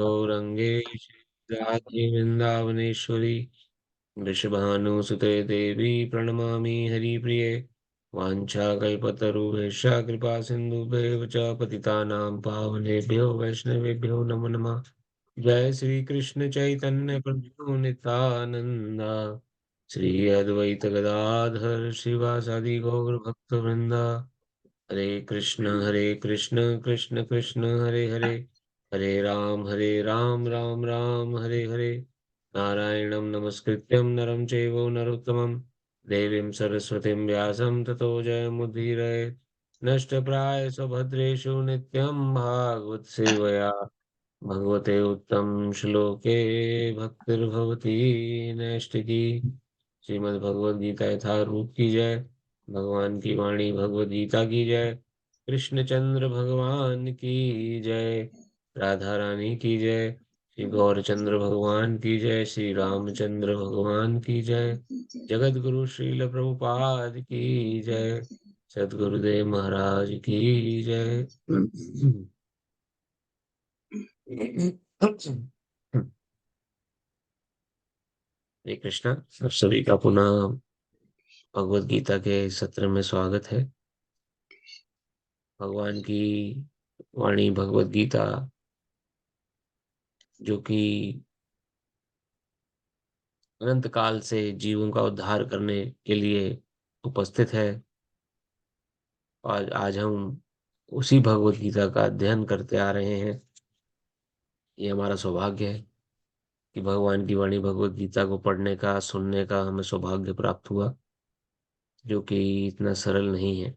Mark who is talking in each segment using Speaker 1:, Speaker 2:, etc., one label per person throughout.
Speaker 1: गौरंगे राधे वृंदावनेश्वरी वृषभानुसुते देवी प्रणमामि हरिप्रिये। वाञ्छाकल्पतरुभ्यश्च कृपा सिन्धुभ्येव च पतितानां पावनेभ्यो वैष्णवेभ्यो नमो नमः। जय श्री कृष्ण चैतन्य प्रभु नित्यानंदा, श्री अद्वैत गदाधर श्रीवासादि गौर भक्त वृंदा। हरे कृष्ण कृष्ण कृष्ण हरे हरे, हरे राम राम राम हरे हरे। नारायणं नमस्कृत्यं नरं चैव नरोत्तमं, देवीं सरस्वतीं व्यासं ततो जयमुदीरये। नष्टप्राय स्वभद्रेषु नित्यं भागवत सेवया, भगवते उत्तम श्लोके भक्तिर्भवती नैष्टिकी। श्रीमद् गीता यथारूप की जय। भगवान की वाणी भगवद गीता की जय। कृष्णचंद्र भगवान की जय। राधा रानी की जय। श्री गौरचंद्र भगवान की जय। श्री रामचंद्र भगवान की जय। जगत गुरु श्रील प्रभुपाद की जय। सद्गुरुदेव महाराज की जय। हरे कृष्णा। आप सभी का पुनः भगवत गीता के सत्र में स्वागत है। भगवान की वाणी भगवत गीता, जो कि अनंत काल से जीवों का उद्धार करने के लिए उपस्थित है, और आज हम उसी भगवत गीता का अध्ययन करते आ रहे हैं। ये हमारा सौभाग्य है कि भगवान की वाणी भगवत गीता को पढ़ने का, सुनने का हमें सौभाग्य प्राप्त हुआ, जो कि इतना सरल नहीं है।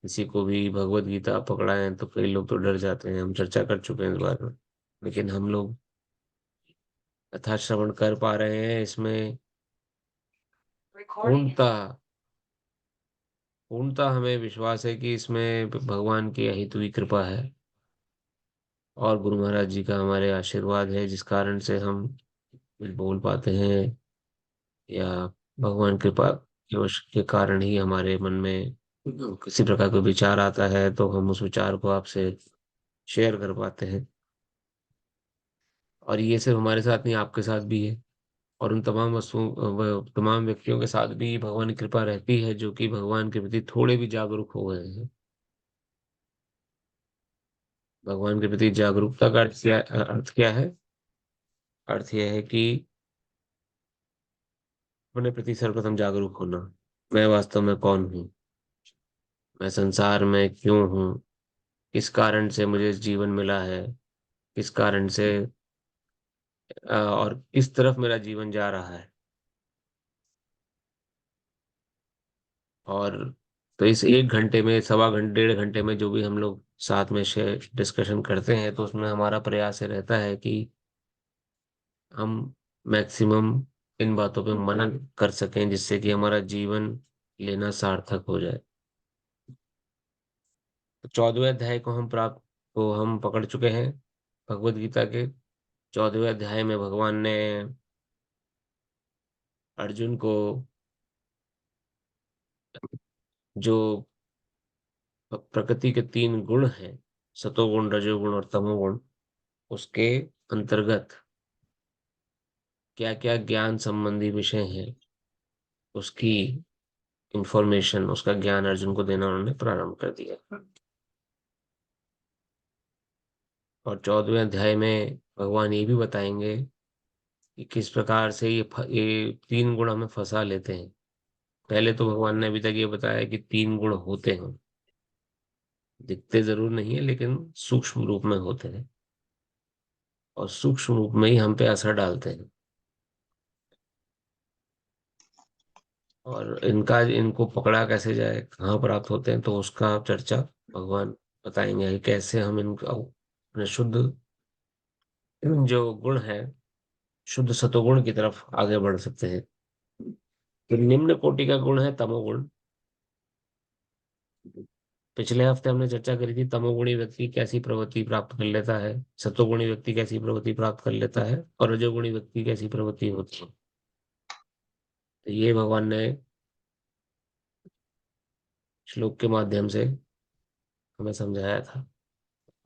Speaker 1: किसी को भी भगवत गीता पकड़ाएं तो कई लोग तो डर जाते हैं, हम चर्चा कर चुके हैं इस बारे में। लेकिन हम लोग कथा श्रवण कर पा रहे हैं। इसमें पूर्णतः पूर्णतः हमें विश्वास है कि इसमें भगवान की अहित हुई कृपा है, और गुरु महाराज जी का हमारे आशीर्वाद है, जिस कारण से हम कुछ बोल पाते हैं, या भगवान कृपा के वश के कारण ही हमारे मन में किसी प्रकार का विचार आता है तो हम उस विचार को आपसे शेयर कर पाते हैं। और ये सिर्फ हमारे साथ नहीं, आपके साथ भी है, और उन तमाम तमाम व्यक्तियों के साथ भी भगवान की कृपा रहती है, जो कि भगवान के प्रति थोड़े भी जागरूक हो गए हैं। भगवान के प्रति जागरूकता का अर्थ क्या है? अर्थ यह है कि अपने प्रति सर्वप्रथम जागरूक होना। मैं वास्तव में कौन हूँ? मैं संसार में क्यों हूँ? किस कारण से मुझे इस जीवन मिला है? किस कारण से और किस तरफ मेरा जीवन जा रहा है? और तो इस 1 घंटे में, सवा घंटे, 1.5 घंटे में जो भी हम लोग साथ में शेयर डिस्कशन करते हैं, तो उसमें हमारा प्रयास ये रहता है कि हम मैक्सिमम इन बातों पे मनन कर सकें, जिससे कि हमारा जीवन लेना सार्थक हो जाए। तो 14वें अध्याय को हम पकड़ चुके हैं। भगवत गीता के 14वें अध्याय में भगवान ने अर्जुन को जो प्रकृति के 3 गुण हैं, सतोगुण, रजोगुण और तमोगुण, उसके अंतर्गत क्या क्या ज्ञान संबंधी विषय हैं, उसकी इंफॉर्मेशन, उसका ज्ञान अर्जुन को देना उन्होंने प्रारंभ कर दिया। और 14वें अध्याय में भगवान ये भी बताएंगे कि किस प्रकार से ये 3 गुण हमें फंसा लेते हैं। पहले तो भगवान ने अभी तक ये बताया कि 3 गुण होते हैं, दिखते जरूर नहीं है लेकिन सूक्ष्म रूप में होते हैं, और सूक्ष्म रूप में ही हम पे असर डालते हैं। और इनको पकड़ा कैसे जाए, कहाँ प्राप्त होते हैं, तो उसका चर्चा भगवान बताएंगे कि कैसे हम इनका अपने शुद्ध जो गुण है, शुद्ध सतोगुण की तरफ आगे बढ़ सकते हैं। तो निम्न कोटि का गुण है तमोगुण। पिछले हफ्ते हमने चर्चा करी थी, तमोगुणी व्यक्ति कैसी प्रवृत्ति प्राप्त कर लेता है, सतोगुणी व्यक्ति कैसी प्रवृत्ति प्राप्त कर लेता है, और रजोगुणी व्यक्ति कैसी प्रवृत्ति होती है। तो ये भगवान ने श्लोक के माध्यम से हमें समझाया था,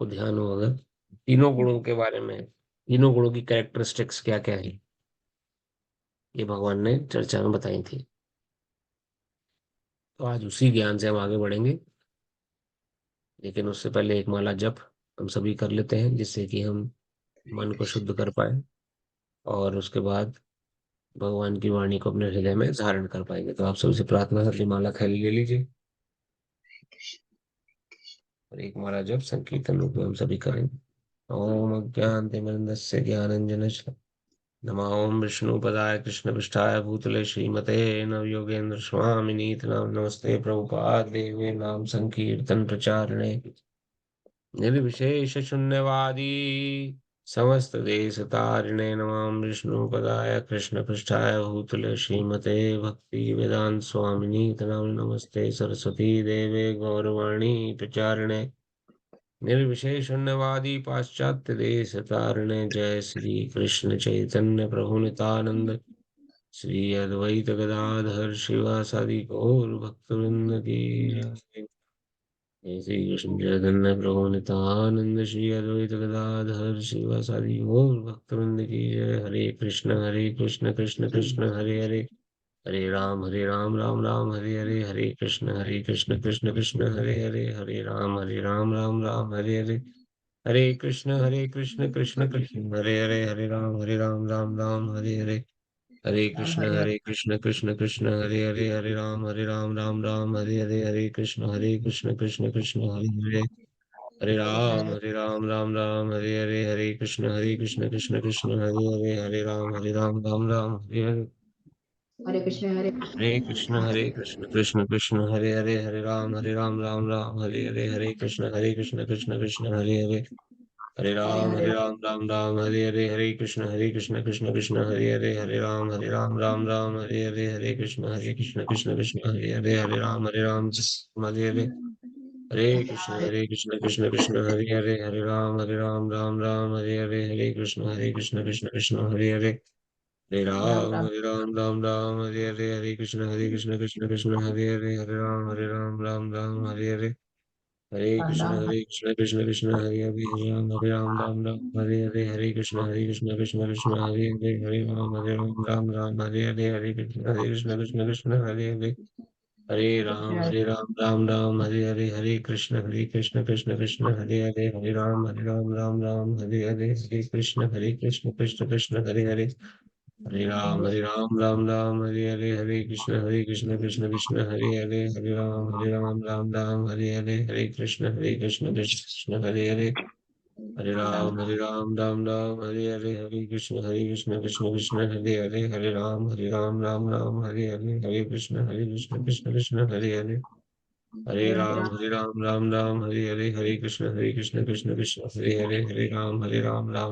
Speaker 1: को ध्यान हो अगर। तीनों गुणों के बारे में, तीनों गुणों की कैरेक्टरिस्टिक्स क्या क्या है, ये भगवान ने चर्चा में बताई थी। तो आज उसी ज्ञान से हम आगे बढ़ेंगे, लेकिन उससे पहले एक माला जप हम सभी कर लेते हैं, जिससे कि हम
Speaker 2: हरे
Speaker 1: मन को
Speaker 2: कृष्ण।
Speaker 1: शुद्ध कर पाए, और उसके बाद भगवान की वाणी को अपने हृदय में धारण कर पाएंगे। तो आप सबसे प्रार्थना है, अपनी माला खाली ले लीजिए, और एक माला जप संकीर्तन रूप में हम सभी करेंगे। ओम अज्ञानतिमिरन्दस्य ज्ञानाञ्जनशलाकया नमामि विष्णुपदाय कृष्णपृष्ठाय भूतले श्रीमते नवयोगेन्द्र स्वामिनीति नाम। नमस्ते प्रभुपाद देवे नाम संकीर्तन प्रचारिणे निर्विशेष शून्यवादी समस्त देश तारिणे। नमामि विष्णुपदाय कृष्णपृष्ठाय भूतले श्रीमते भक्ति वेदांत स्वामिनीति नाम। नमस्ते सरस्वती देवे गौरवाणी प्रचारिणे निर्विशेष शून्यवादी पाश्चात्य देश तारिणे। जय श्री कृष्ण चैतन्य प्रभु नित्यानंद श्री अद्वैत गदाधर शिवासादि गौर भक्तवृंद की जय। जय श्री कृष्ण चैतन्य प्रभु नित्यानंद श्री अद्वैत गदाधर शिवासादि गौर भक्तवृंद की जय। हरे कृष्ण कृष्ण कृष्ण हरे हरे, हरे राम राम राम हरे हरे, हरे कृष्ण कृष्ण हरे हरे, हरे राम राम हरे हरे, हरे कृष्ण कृष्ण हरे हरे, हरे राम राम हरे हरे,
Speaker 2: राम हरे हरे।
Speaker 1: हरे कृष्ण हरे हरे, हरे राम हरे हरे, हरे कृष्ण कृष्ण हरे हरे, हरे राम राम हरे हरे, हरे कृष्ण हरे राम हरे हरे।
Speaker 2: हरे कृष्ण हरे
Speaker 1: हरे कृष्ण कृष्ण हरे हरे, हरे राम राम हरे हरे, हरे कृष्ण कृष्ण हरे हरे,
Speaker 2: हरे हरे
Speaker 1: राम राम हरे हरे, हरे कृष्ण कृष्ण हरे हरे, हरे राम राम हरे हरे, हरे कृष्ण कृष्ण हरे हरे, हरे राम हरे हरे, हरे कृष्ण हरे हरे, हरे राम राम हरे हरे, हरे कृष्ण कृष्ण हरे हरे,
Speaker 2: राम राम
Speaker 1: राम हरे कृष्ण हरे हरे, हरे राम हरे हरे,
Speaker 2: राम
Speaker 1: हरे कृष्ण हरे राम हरे हरे, हरे कृष्ण हरे हरे, राम राम हरे हरे, हरे कृष्ण हरे हरे,
Speaker 2: कृष्ण
Speaker 1: हरे राम हरे हरे, हरे कृष्ण हरे हरे, हरे राम हरे हरे, हरे कृष्ण हरे हरे,
Speaker 2: हरे
Speaker 1: हरे राम हरे हरे कृष्ण हरे हरे, हरे राम हरे हरे, हरे कृष्ण हरे हरे, हरे राम हरे हरे, हरे कृष्ण हरे हरे, हरे राम हरे हरे, हरे कृष्ण हरे हरे, हरे राम हरे कृष्ण हरे हरे, हरे राम हरे हरे, हरे कृष्ण हरे हरे,
Speaker 2: हरे
Speaker 1: राम हरे कृष्ण हरे राम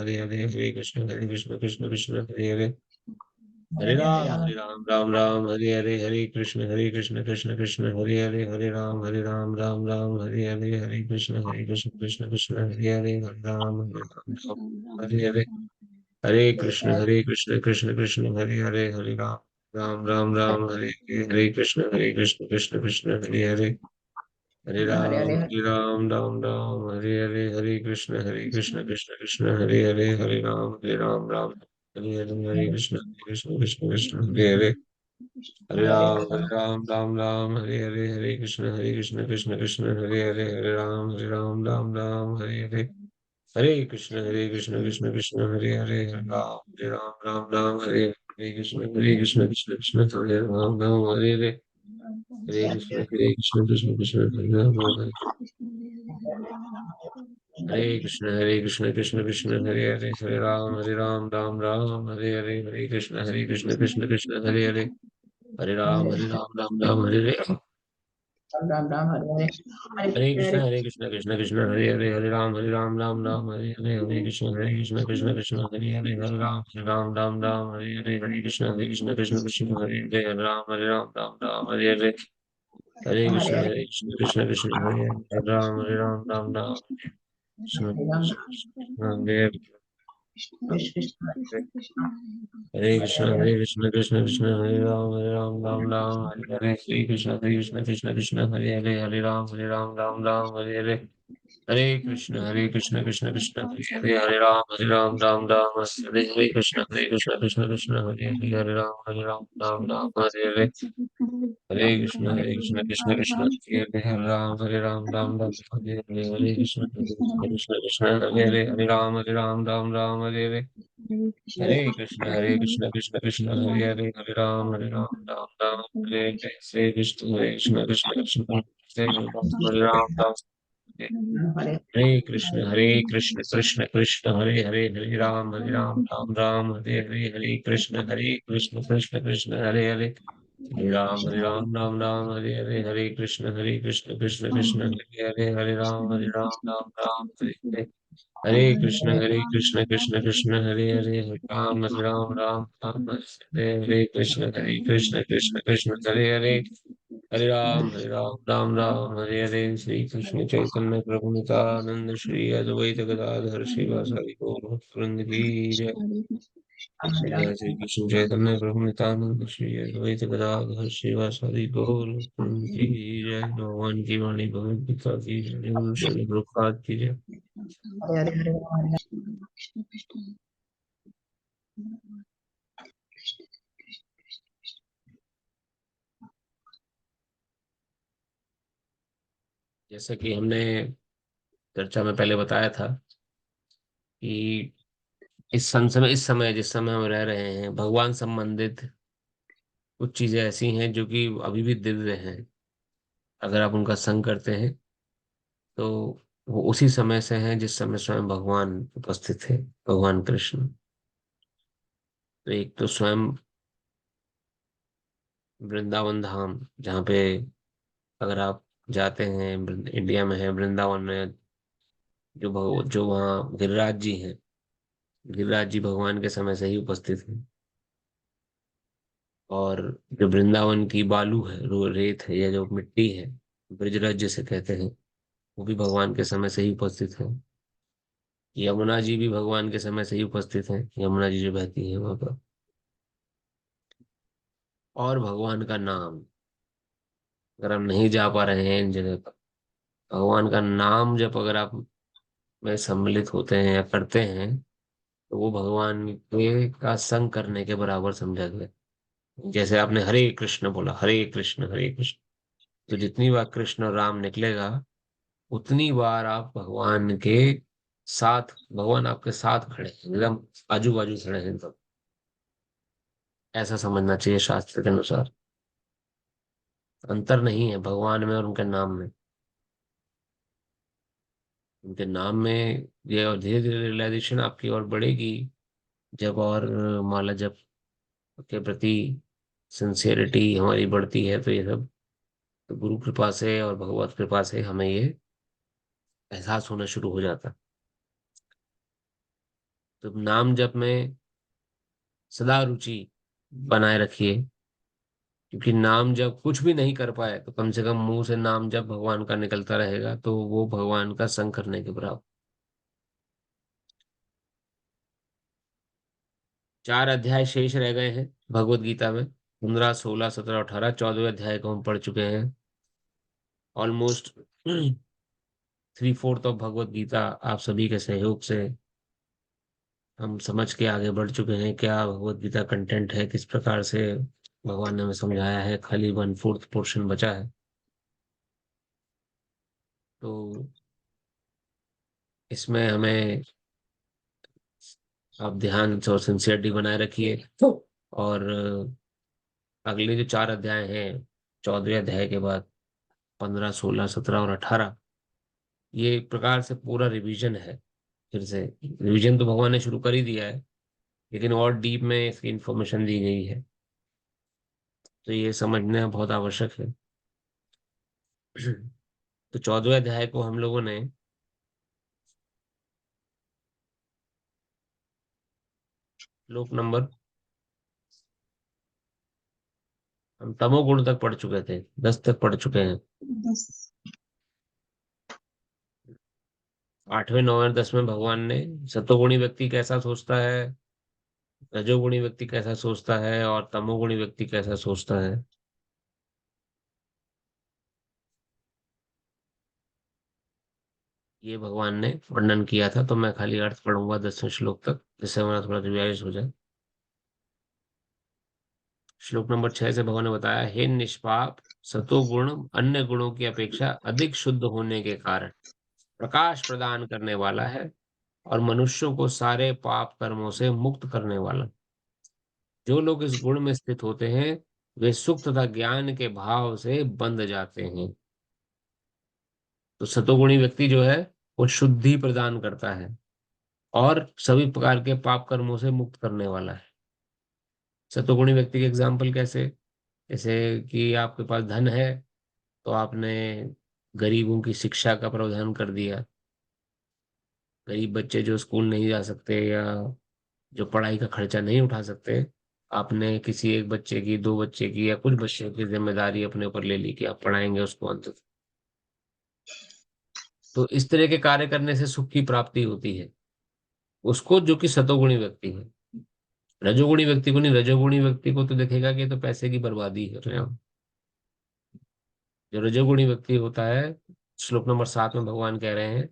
Speaker 1: हरे हरे, हरे कृष्ण हरे हरे, हरे कृष्ण हरे हरे, राम हरे हरे, हरे कृष्ण हरे हरे, हरे राम हरे हरे कृष्ण हरे हरे, हरे कृष्ण हरे हरे, हरे राम हरे कृष्ण राम हरे हरे, हरे कृष्ण राम हरे हरे कृष्ण राम हरे हरे, हरे कृष्ण राम हरे, हरे कृष्ण हरे राम हरे हरे, हरे कृष्ण हरे हरे, हरे राम हरे हरे,
Speaker 2: राम
Speaker 1: हरे कृष्ण हरे राम हरे हरे, हरे कृष्ण हरे हरे, हरे कृष्ण हरे हरे, हरे राम हरे हरे, हरे कृष्ण हरे राम हरे हरे, हरे कृष्ण हरे राम हरे हरे, हरे कृष्ण कृष्ण कृष्ण हरे हरे, हरे राम राम हरे हरे, हरे कृष्ण कृष्ण कृष्ण हरे हरे, हरे राम राम राम हरे हरे, हरे कृष्ण कृष्ण कृष्ण हरे हरे, हरे राम राम राम हरे हरे, हरे कृष्ण कृष्ण कृष्ण हरे हरे, हरे राम राम राम हरे हरे, हरे कृष्ण कृष्ण हरे हरे, हरे राम राम हरे हरे, हरे कृष्ण कृष्ण कृष्ण हरे हरे, हरे राम राम हरे हरे, श्री कृष्ण कृष्ण हरे राम राम, हरे कृष्ण कृष्ण कृष्ण हरे हरे, हरे राम राम हरे हरे, हरे कृष्ण कृष्ण कृष्ण हरे हरे, हरे राम राम हरे हरे, हरे कृष्ण कृष्ण कृष्ण हरे हरे, हरे राम हरे हरे, हरे कृष्ण कृष्ण कृष्ण हरे हरे, हरे राम हरे हरे कृष्ण कृष्ण कृष्ण हरे हरे, हरे राम राम हरे हरे, श्री कृष्ण चैतन्य प्रभु नित्यानंद श्री अद्वैत गदाधर श्रीवासादि गौर भक्तवृंद की जय, जय श्री कृष्ण चैतन्य प्रभु नित्यानंद श्री अद्वैत गदाधर श्रीवासादि गौर भक्तवृंद की जय, भगवान की वाणी भगवद गीता की जय, गुरु श्री प्रभुपाद की जय। जैसे कि हमने चर्चा में पहले बताया था कि इस समय जिस समय हम रह रहे हैं, भगवान संबंधित कुछ चीजें ऐसी हैं जो कि अभी भी दिव्य हैं। अगर आप उनका संग करते हैं तो वो उसी समय से हैं जिस समय स्वयं भगवान उपस्थित थे, भगवान कृष्ण। तो एक तो स्वयं वृंदावन धाम, जहाँ पे अगर आप जाते हैं, इंडिया में है वृंदावन में, जो वहाँ गिरिराज जी हैं, गिरिराज जी भगवान के समय से ही उपस्थित हैं। और जो वृंदावन की बालू है, रेत है, या जो मिट्टी है, ब्रजराज जिसे कहते हैं, वो भी भगवान के समय से ही उपस्थित है। यमुना जी भी भगवान के समय से ही उपस्थित है, यमुना जी जो बहती है वहां पर। और भगवान का नाम, अगर आप नहीं जा पा रहे हैं इन जगह पर, भगवान का नाम जब अगर आप में सम्मिलित होते हैं या करते हैं, तो वो भगवान के का संग करने के बराबर समझा गया। जैसे आपने हरे कृष्ण बोला, हरे कृष्ण, तो जितनी बार कृष्ण और राम निकलेगा, उतनी बार आप भगवान के साथ, भगवान आपके साथ खड़े हैं, एकदम आजू बाजू खड़े हैं, तो ऐसा समझना चाहिए शास्त्र के अनुसार। अंतर नहीं है भगवान में और उनके नाम में। उनके नाम में ये, और धीरे धीरे रियलाइजेशन आपकी और बढ़ेगी जब, और माला जप के प्रति सिंसियरिटी हमारी बढ़ती है, तो ये सब तो गुरु कृपा से और भगवत कृपा से हमें ये एहसास होना शुरू हो जाता है। तो नाम जप में सदा रुचि बनाए रखिए, क्योंकि नाम जब कुछ भी नहीं कर पाए तो कम से कम मुंह से नाम जब भगवान का निकलता रहेगा, तो वो भगवान का संग करने के बराबर। 4 अध्याय शेष रह गए हैं भगवत गीता में, 15, 16, 17, 18, 14वें अध्याय को हम पढ़ चुके हैं। ऑलमोस्ट 3/4 ऑफ भगवत गीता आप सभी के सहयोग से हम समझ के आगे बढ़ चुके हैं, क्या भगवत गीता कंटेंट है, किस प्रकार से भगवान ने हमें समझाया है। खाली 1/4 पोर्शन बचा है। तो इसमें हमें आप ध्यान और सिंसियरिटी बनाए रखिए। और अगले जो 4 अध्याय हैं, 14वें अध्याय के बाद 15, 16, 17 और 18, ये एक प्रकार से पूरा रिवीजन है। फिर से रिवीजन तो भगवान ने शुरू कर ही दिया है, लेकिन और डीप में इसकी इंफॉर्मेशन दी गई है, तो ये समझना बहुत आवश्यक है। तो 14वें अध्याय को हम लोगों ने श्लोक नंबर, हम तमोगुण तक पढ़ चुके थे, 10 तक पढ़ चुके हैं। 8वें, 9वें और 10वें भगवान ने सतोगुणी व्यक्ति कैसा सोचता है, रजोगुणी व्यक्ति कैसा सोचता है, और तमोगुणी व्यक्ति कैसा सोचता है, ये भगवान ने वर्णन किया था, तो मैं खाली अर्थ पढ़ूंगा 10वें श्लोक तक, जिससे हमारा थोड़ा रिवाइज हो जाए। श्लोक नंबर 6 से भगवान ने बताया, हे निष्पाप, सतोगुण अन्य गुणों की अपेक्षा अधिक शुद्ध होने के कारण प्रकाश प्रदान करने वाला है और मनुष्यों को सारे पाप कर्मों से मुक्त करने वाला। जो लोग इस गुण में स्थित होते हैं वे सुख तथा ज्ञान के भाव से बंध जाते हैं। तो सतोगुणी व्यक्ति जो है वो शुद्धि प्रदान करता है और सभी प्रकार के पाप कर्मों से मुक्त करने वाला है। सतोगुणी व्यक्ति के एग्जाम्पल कैसे? जैसे कि आपके पास धन है, तो आपने गरीबों की शिक्षा का प्रावधान कर दिया। गरीब बच्चे जो स्कूल नहीं जा सकते या जो पढ़ाई का खर्चा नहीं उठा सकते, आपने किसी एक बच्चे की, दो बच्चे की या कुछ बच्चों की जिम्मेदारी अपने ऊपर ले ली कि आप पढ़ाएंगे उसको अंत तक। तो इस तरह के कार्य करने से सुख की प्राप्ति होती है उसको, जो कि सतोगुणी व्यक्ति है। रजोगुणी व्यक्ति को नहीं। रजोगुणी व्यक्ति को तो देखेगा कि ये तो पैसे की बर्बादी कर रहे हो। जो रजोगुणी व्यक्ति होता है, श्लोक नंबर 7 में भगवान कह रहे हैं,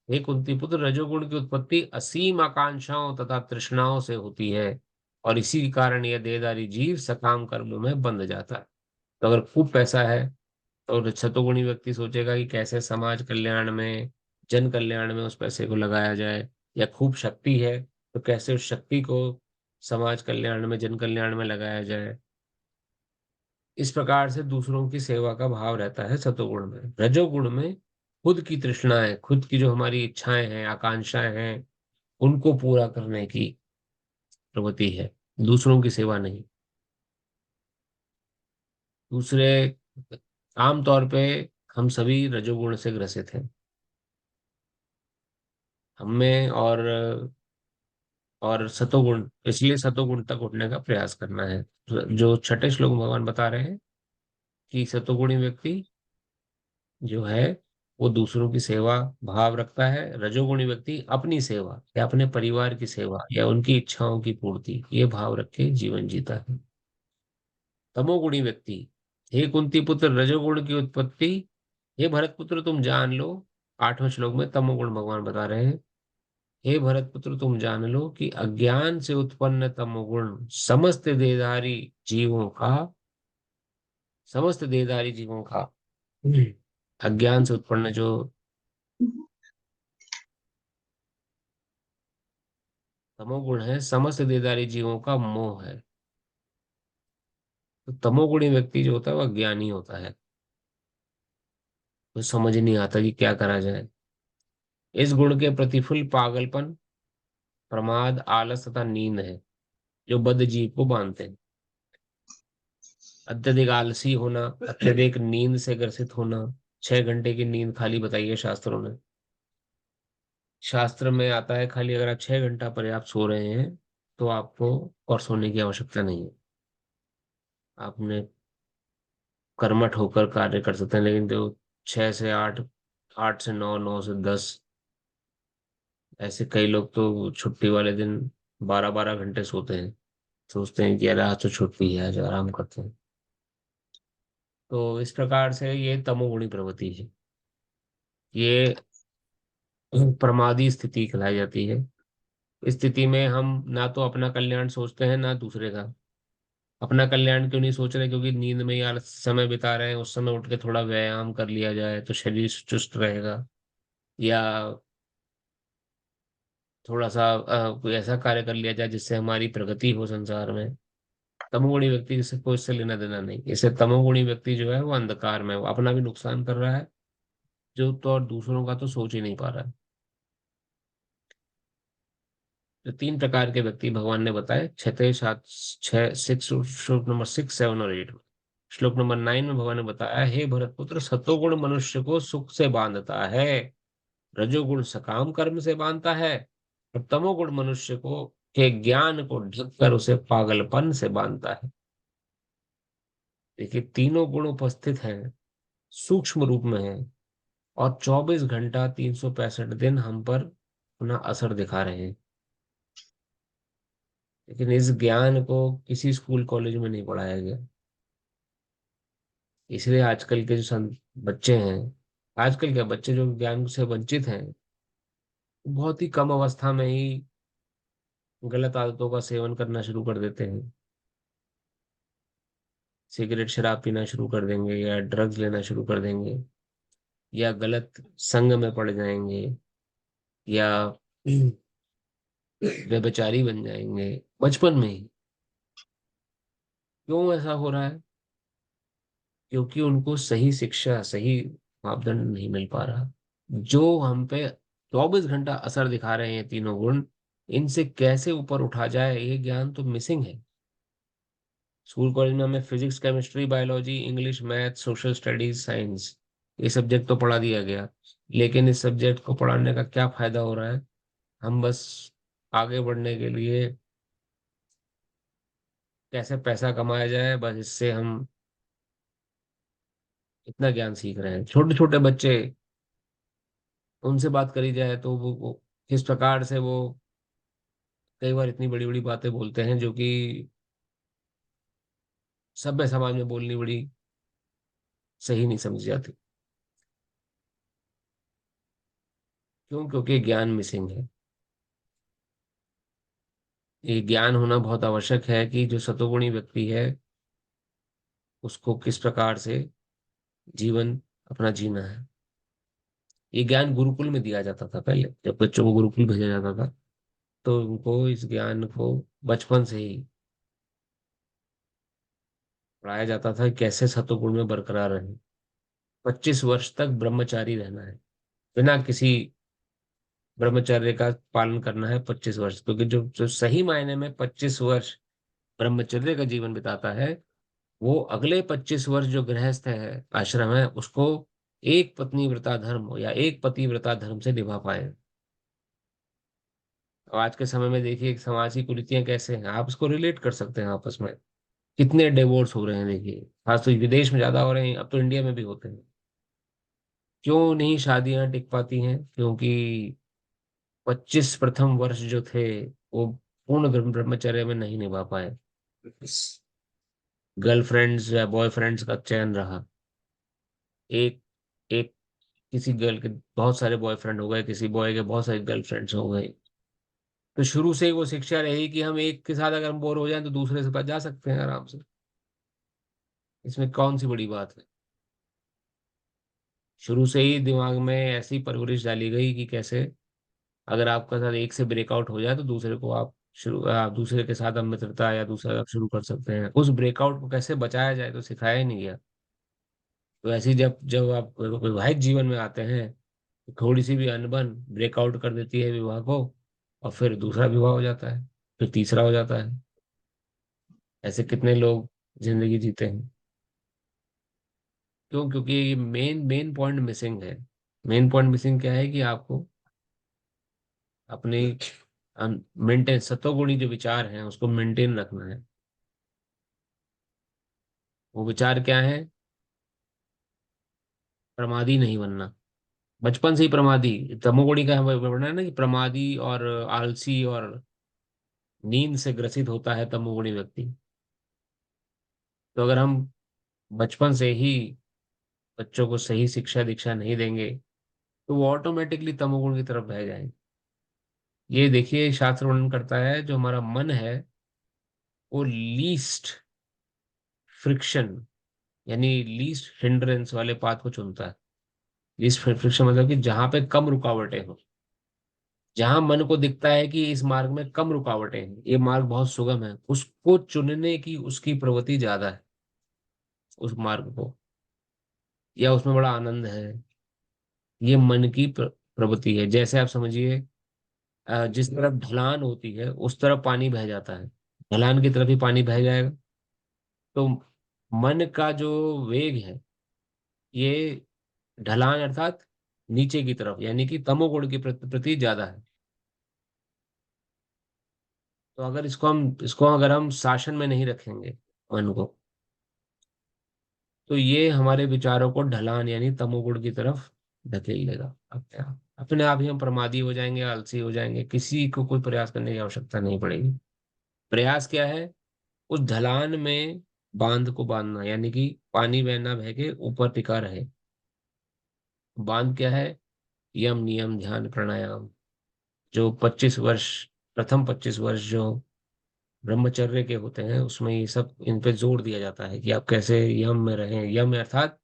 Speaker 1: हे कुंती पुत्र, रजोगुण की उत्पत्ति असीम आकांक्षाओं तथा तृष्णाओं से होती है और इसी के कारण यह देहधारी जीव सकाम कर्मों में बंध जाता है। तो अगर खूब पैसा है तो सतोगुणी व्यक्ति सोचेगा कि कैसे समाज कल्याण में, जन कल्याण में उस पैसे को लगाया जाए। या खूब शक्ति है तो कैसे उस शक्ति को समाज कल्याण में, जन कल्याण में लगाया जाए। इस प्रकार से दूसरों की सेवा का भाव रहता है सतोगुण में। रजोगुण में खुद की तृष्णाएं, खुद की जो हमारी इच्छाएं हैं, आकांक्षाएं हैं, उनको पूरा करने की प्रवृत्ति है, दूसरों की सेवा नहीं। दूसरे, आमतौर पे हम सभी रजोगुण से ग्रसित हैं। हमें और सतोगुण, इसलिए सतोगुण तक उठने का प्रयास करना है। जो छठे श्लोक में भगवान बता रहे हैं कि सतोगुणी व्यक्ति जो है वो दूसरों की सेवा भाव रखता है। रजोगुणी व्यक्ति अपनी सेवा या अपने परिवार की सेवा या उनकी इच्छाओं की पूर्ति, ये भाव रख के जीवन जीता है। तमोगुणी व्यक्ति, हे कुंती पुत्र, रजोगुण की उत्पत्ति, हे भरत पुत्र तुम जान लो। 8वें श्लोक में तमोगुण भगवान बता रहे हैं, हे भरत पुत्र तुम जान लो कि अज्ञान से उत्पन्न तमोगुण समस्त देहधारी जीवों का अज्ञान से उत्पन्न जो तमोगुण है, समस्त देहधारी जीवों का मोह है। तो तमोगुणी व्यक्ति जो होता है वह ज्ञानी होता है। तो समझ नहीं आता कि क्या करा जाए। इस गुण के प्रतिफल पागलपन, प्रमाद, आलस तथा नींद है, जो बद्ध जीव को बांधते हैं। अत्यधिक आलसी होना, अत्यधिक नींद से ग्रसित होना। 6 घंटे की नींद खाली बताई है शास्त्रों ने। शास्त्र में आता है खाली अगर आप 6 घंटा पर्याप्त सो रहे हैं तो आपको और सोने की आवश्यकता नहीं है। आपने कर्मठ होकर कार्य कर सकते हैं, लेकिन जो 6 से 8, 8 से 9, 9 से 10, ऐसे कई लोग तो छुट्टी वाले दिन 12 12 घंटे सोते हैं। सोचते हैं कि यार आज तो छुट्टी है, आज आराम करते हैं। तो इस प्रकार से ये तमोगुणी प्रवृत्ति है। ये प्रमादी स्थिति कहलाई जाती है। इस स्थिति में हम ना तो अपना कल्याण सोचते हैं ना दूसरे का। अपना कल्याण क्यों नहीं सोच रहे? क्योंकि नींद में यार समय बिता रहे हैं, उस समय उठ के थोड़ा व्यायाम कर लिया जाए तो शरीर चुस्त रहेगा। या थोड़ा सा कोई ऐसा कार्य कर लिया जाए जिससे हमारी प्रगति हो संसार में। तमोगुणी व्यक्ति से कोई इससे लेना देना नहीं। इससे तमोगुणी व्यक्ति जो है वो अंधकार में, वो अपना भी नुकसान कर रहा है जो, तो और दूसरों का तो सोच ही नहीं पा रहा है। तो 3 प्रकार के व्यक्ति भगवान ने बताए, छठे सात, छह सिक्स, श्लोक नंबर 6 7 और 8 में। श्लोक नंबर 9 में भगवान ने बताया, हे भरत पुत्र, सतोगुण मनुष्य को सुख से बांधता है, रजोगुण सकाम कर्म से बांधता है और तमोगुण मनुष्य को के ज्ञान को ढककर उसे पागलपन से बांधता है। देखिए, तीनों गुण उपस्थित हैं, सूक्ष्म रूप में है, और 24 घंटा 365 दिन हम पर अपना असर दिखा रहे हैं। लेकिन इस ज्ञान को किसी स्कूल कॉलेज में नहीं पढ़ाया गया। इसलिए आजकल के जो बच्चे हैं आजकल क्या बच्चे जो ज्ञान से वंचित हैं, बहुत ही कम अवस्था में ही गलत आदतों का सेवन करना शुरू कर देते हैं। सिगरेट शराब पीना शुरू कर देंगे, या ड्रग्स लेना शुरू कर देंगे, या गलत संग में पड़ जाएंगे, या व्यभिचारी बन जाएंगे बचपन में ही। क्यों ऐसा हो रहा है? क्योंकि उनको सही शिक्षा, सही मापदंड नहीं मिल पा रहा। जो हम पे 24 घंटा असर दिखा रहे हैं तीनों गुण, इनसे कैसे ऊपर उठा जाए, ये ज्ञान तो मिसिंग है। स्कूल कॉलेज में हमें physics, chemistry, biology, English, math, social studies, science, ये सब्जेक्ट तो पढ़ा दिया गया। लेकिन इस सब्जेक्ट को पढ़ाने का क्या फायदा हो रहा है? हम बस आगे बढ़ने के लिए कैसे पैसा कमाया जाए, बस इससे हम इतना ज्ञान सीख रहे हैं। छोटे छोटे बच्चे, उनसे बात करी जाए तो वो किस प्रकार से वो कई बार इतनी बड़ी बड़ी बातें बोलते हैं, जो कि सभ्य समाज में बोलनी बड़ी सही नहीं समझी जाती। क्यों? क्योंकि ज्ञान मिसिंग है। ये ज्ञान होना बहुत आवश्यक है कि जो सतोगुणी व्यक्ति है, उसको किस प्रकार से जीवन अपना जीना है। ये ज्ञान गुरुकुल में दिया जाता था पहले, जब बच्चों को गुरुकुल भेजा जाता था, तो उनको इस ज्ञान को बचपन से ही पढ़ाया जाता था कि कैसे सतोगुण में बरकरार रहे। 25 वर्ष तक ब्रह्मचारी रहना है, बिना किसी ब्रह्मचर्य का पालन करना है 25 वर्ष। क्योंकि जो जो सही मायने में 25 वर्ष ब्रह्मचर्य का जीवन बिताता है, वो अगले 25 वर्ष जो गृहस्थ है, आश्रम है, उसको एक पत्नी व्रता धर्म या एक पति व्रता धर्म से निभा पाए। और आज के समय में देखिए समाज की कुरीतियां कैसे हैं, आप इसको रिलेट कर सकते हैं आपस में। कितने डिवोर्स हो रहे हैं देखिए, खास तो विदेश में ज्यादा हो रहे हैं, अब तो इंडिया में भी होते हैं। क्यों नहीं शादियां टिक पाती हैं? क्योंकि 25 प्रथम वर्ष जो थे, वो पूर्ण ब्रह्मचर्य में नहीं निभा पाए। गर्लफ्रेंड्स या बॉयफ्रेंड्स का चयन रहा। एक एक किसी गर्ल के बहुत सारे बॉयफ्रेंड हो गए, किसी बॉय के बहुत सारे गर्लफ्रेंड्स हो गए। तो शुरू से ही वो शिक्षा रही कि हम एक के साथ अगर हम बोर हो जाएं तो दूसरे से पास जा सकते हैं आराम से। इसमें कौन सी बड़ी बात है? शुरू से ही दिमाग में ऐसी परवरिश डाली गई कि कैसे अगर आपका साथ एक से ब्रेकआउट हो जाए तो दूसरे को आप दूसरे के साथ आप मित्रता या दूसरा आप शुरू कर सकते हैं। उस ब्रेकआउट को कैसे बचाया जाए तो सिखाया ही नहीं गया। तो ऐसे ही जब जब आप वैवाहिक जीवन में आते हैं, तो थोड़ी सी भी अनबन ब्रेकआउट कर देती है विवाह को, और फिर दूसरा विवाह हो जाता है, फिर तीसरा हो जाता है। ऐसे कितने लोग जिंदगी जीते हैं? क्यों? क्योंकि ये मेन मेन पॉइंट मिसिंग है। मेन पॉइंट मिसिंग क्या है कि आपको अपने मेंटेन सत्वगुणी जो विचार हैं उसको मेंटेन रखना है। वो विचार क्या है? प्रमादी नहीं बनना। बचपन से ही प्रमादी, तमोगुणी का वर्णन है ना कि प्रमादी और आलसी और नींद से ग्रसित होता है तमोगुणी व्यक्ति। तो अगर हम बचपन से ही बच्चों को सही शिक्षा दीक्षा नहीं देंगे, तो वो ऑटोमेटिकली तमोगुण की तरफ बह जाएंगे। ये देखिए शास्त्र वर्णन करता है, जो हमारा मन है वो लीस्ट फ्रिक्शन यानी लीस्ट हिंड्रेंस वाले पाथ को चुनता है। लीस्ट फ्रिक्शन मतलब कि जहां पे कम रुकावटें हो, जहां मन को दिखता है कि इस मार्ग में कम रुकावटें हैं, ये मार्ग बहुत सुगम है, उसको चुनने की उसकी प्रवृत्ति ज्यादा है। उस मार्ग को, या उसमें बड़ा आनंद है, ये मन की प्रवृत्ति है। जैसे आप समझिए, जिस तरफ ढलान होती है उस तरफ पानी बह जाता है, ढलान की तरफ ही पानी बह जाएगा। तो मन का जो वेग है, ये ढलान अर्थात नीचे की तरफ यानी कि तमोगुण की प्रति ज्यादा है। तो अगर इसको अगर हम शासन में नहीं रखेंगे मन को, तो ये हमारे विचारों को ढलान यानी तमोगुण की तरफ धकेल लेगा। अपने आप ही हम प्रमादी हो जाएंगे, आलसी हो जाएंगे, किसी को कोई प्रयास करने की आवश्यकता नहीं पड़ेगी। प्रयास क्या है? उस ढलान में बांध को बांधना, यानी कि पानी बहना बह के ऊपर टिका रहे। बांध क्या है? यम नियम ध्यान प्राणायाम। जो 25 वर्ष, प्रथम 25 वर्ष जो ब्रह्मचर्य के होते हैं, उसमें ये सब इन पे जोर दिया जाता है कि आप कैसे यम में रहें। यम अर्थात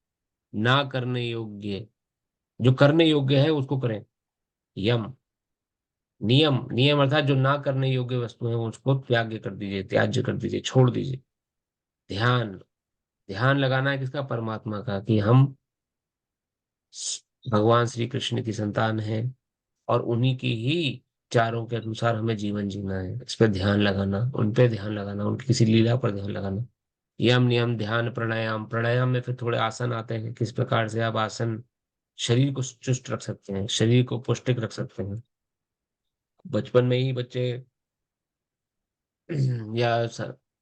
Speaker 1: ना करने योग्य, जो करने योग्य है उसको करें। यम। नियम, नियम अर्थात जो ना करने योग्य वस्तु है उसको त्याग कर दीजिए, त्याज्य कर दीजिए, छोड़ दीजिए। ध्यान, ध्यान लगाना है किसका? परमात्मा का, कि हम भगवान श्री कृष्ण की संतान है और उन्हीं की ही चारों के अनुसार हमें जीवन जीना है। इस पर ध्यान लगाना, उन पे ध्यान लगाना, उनकी किसी लीला पर ध्यान लगाना। यम नियम ध्यान प्राणायाम। प्राणायाम में फिर थोड़े आसन आते हैं, किस प्रकार से आप आसन शरीर को चुस्त रख सकते हैं, शरीर को पौष्टिक रख सकते हैं। बचपन में ही बच्चे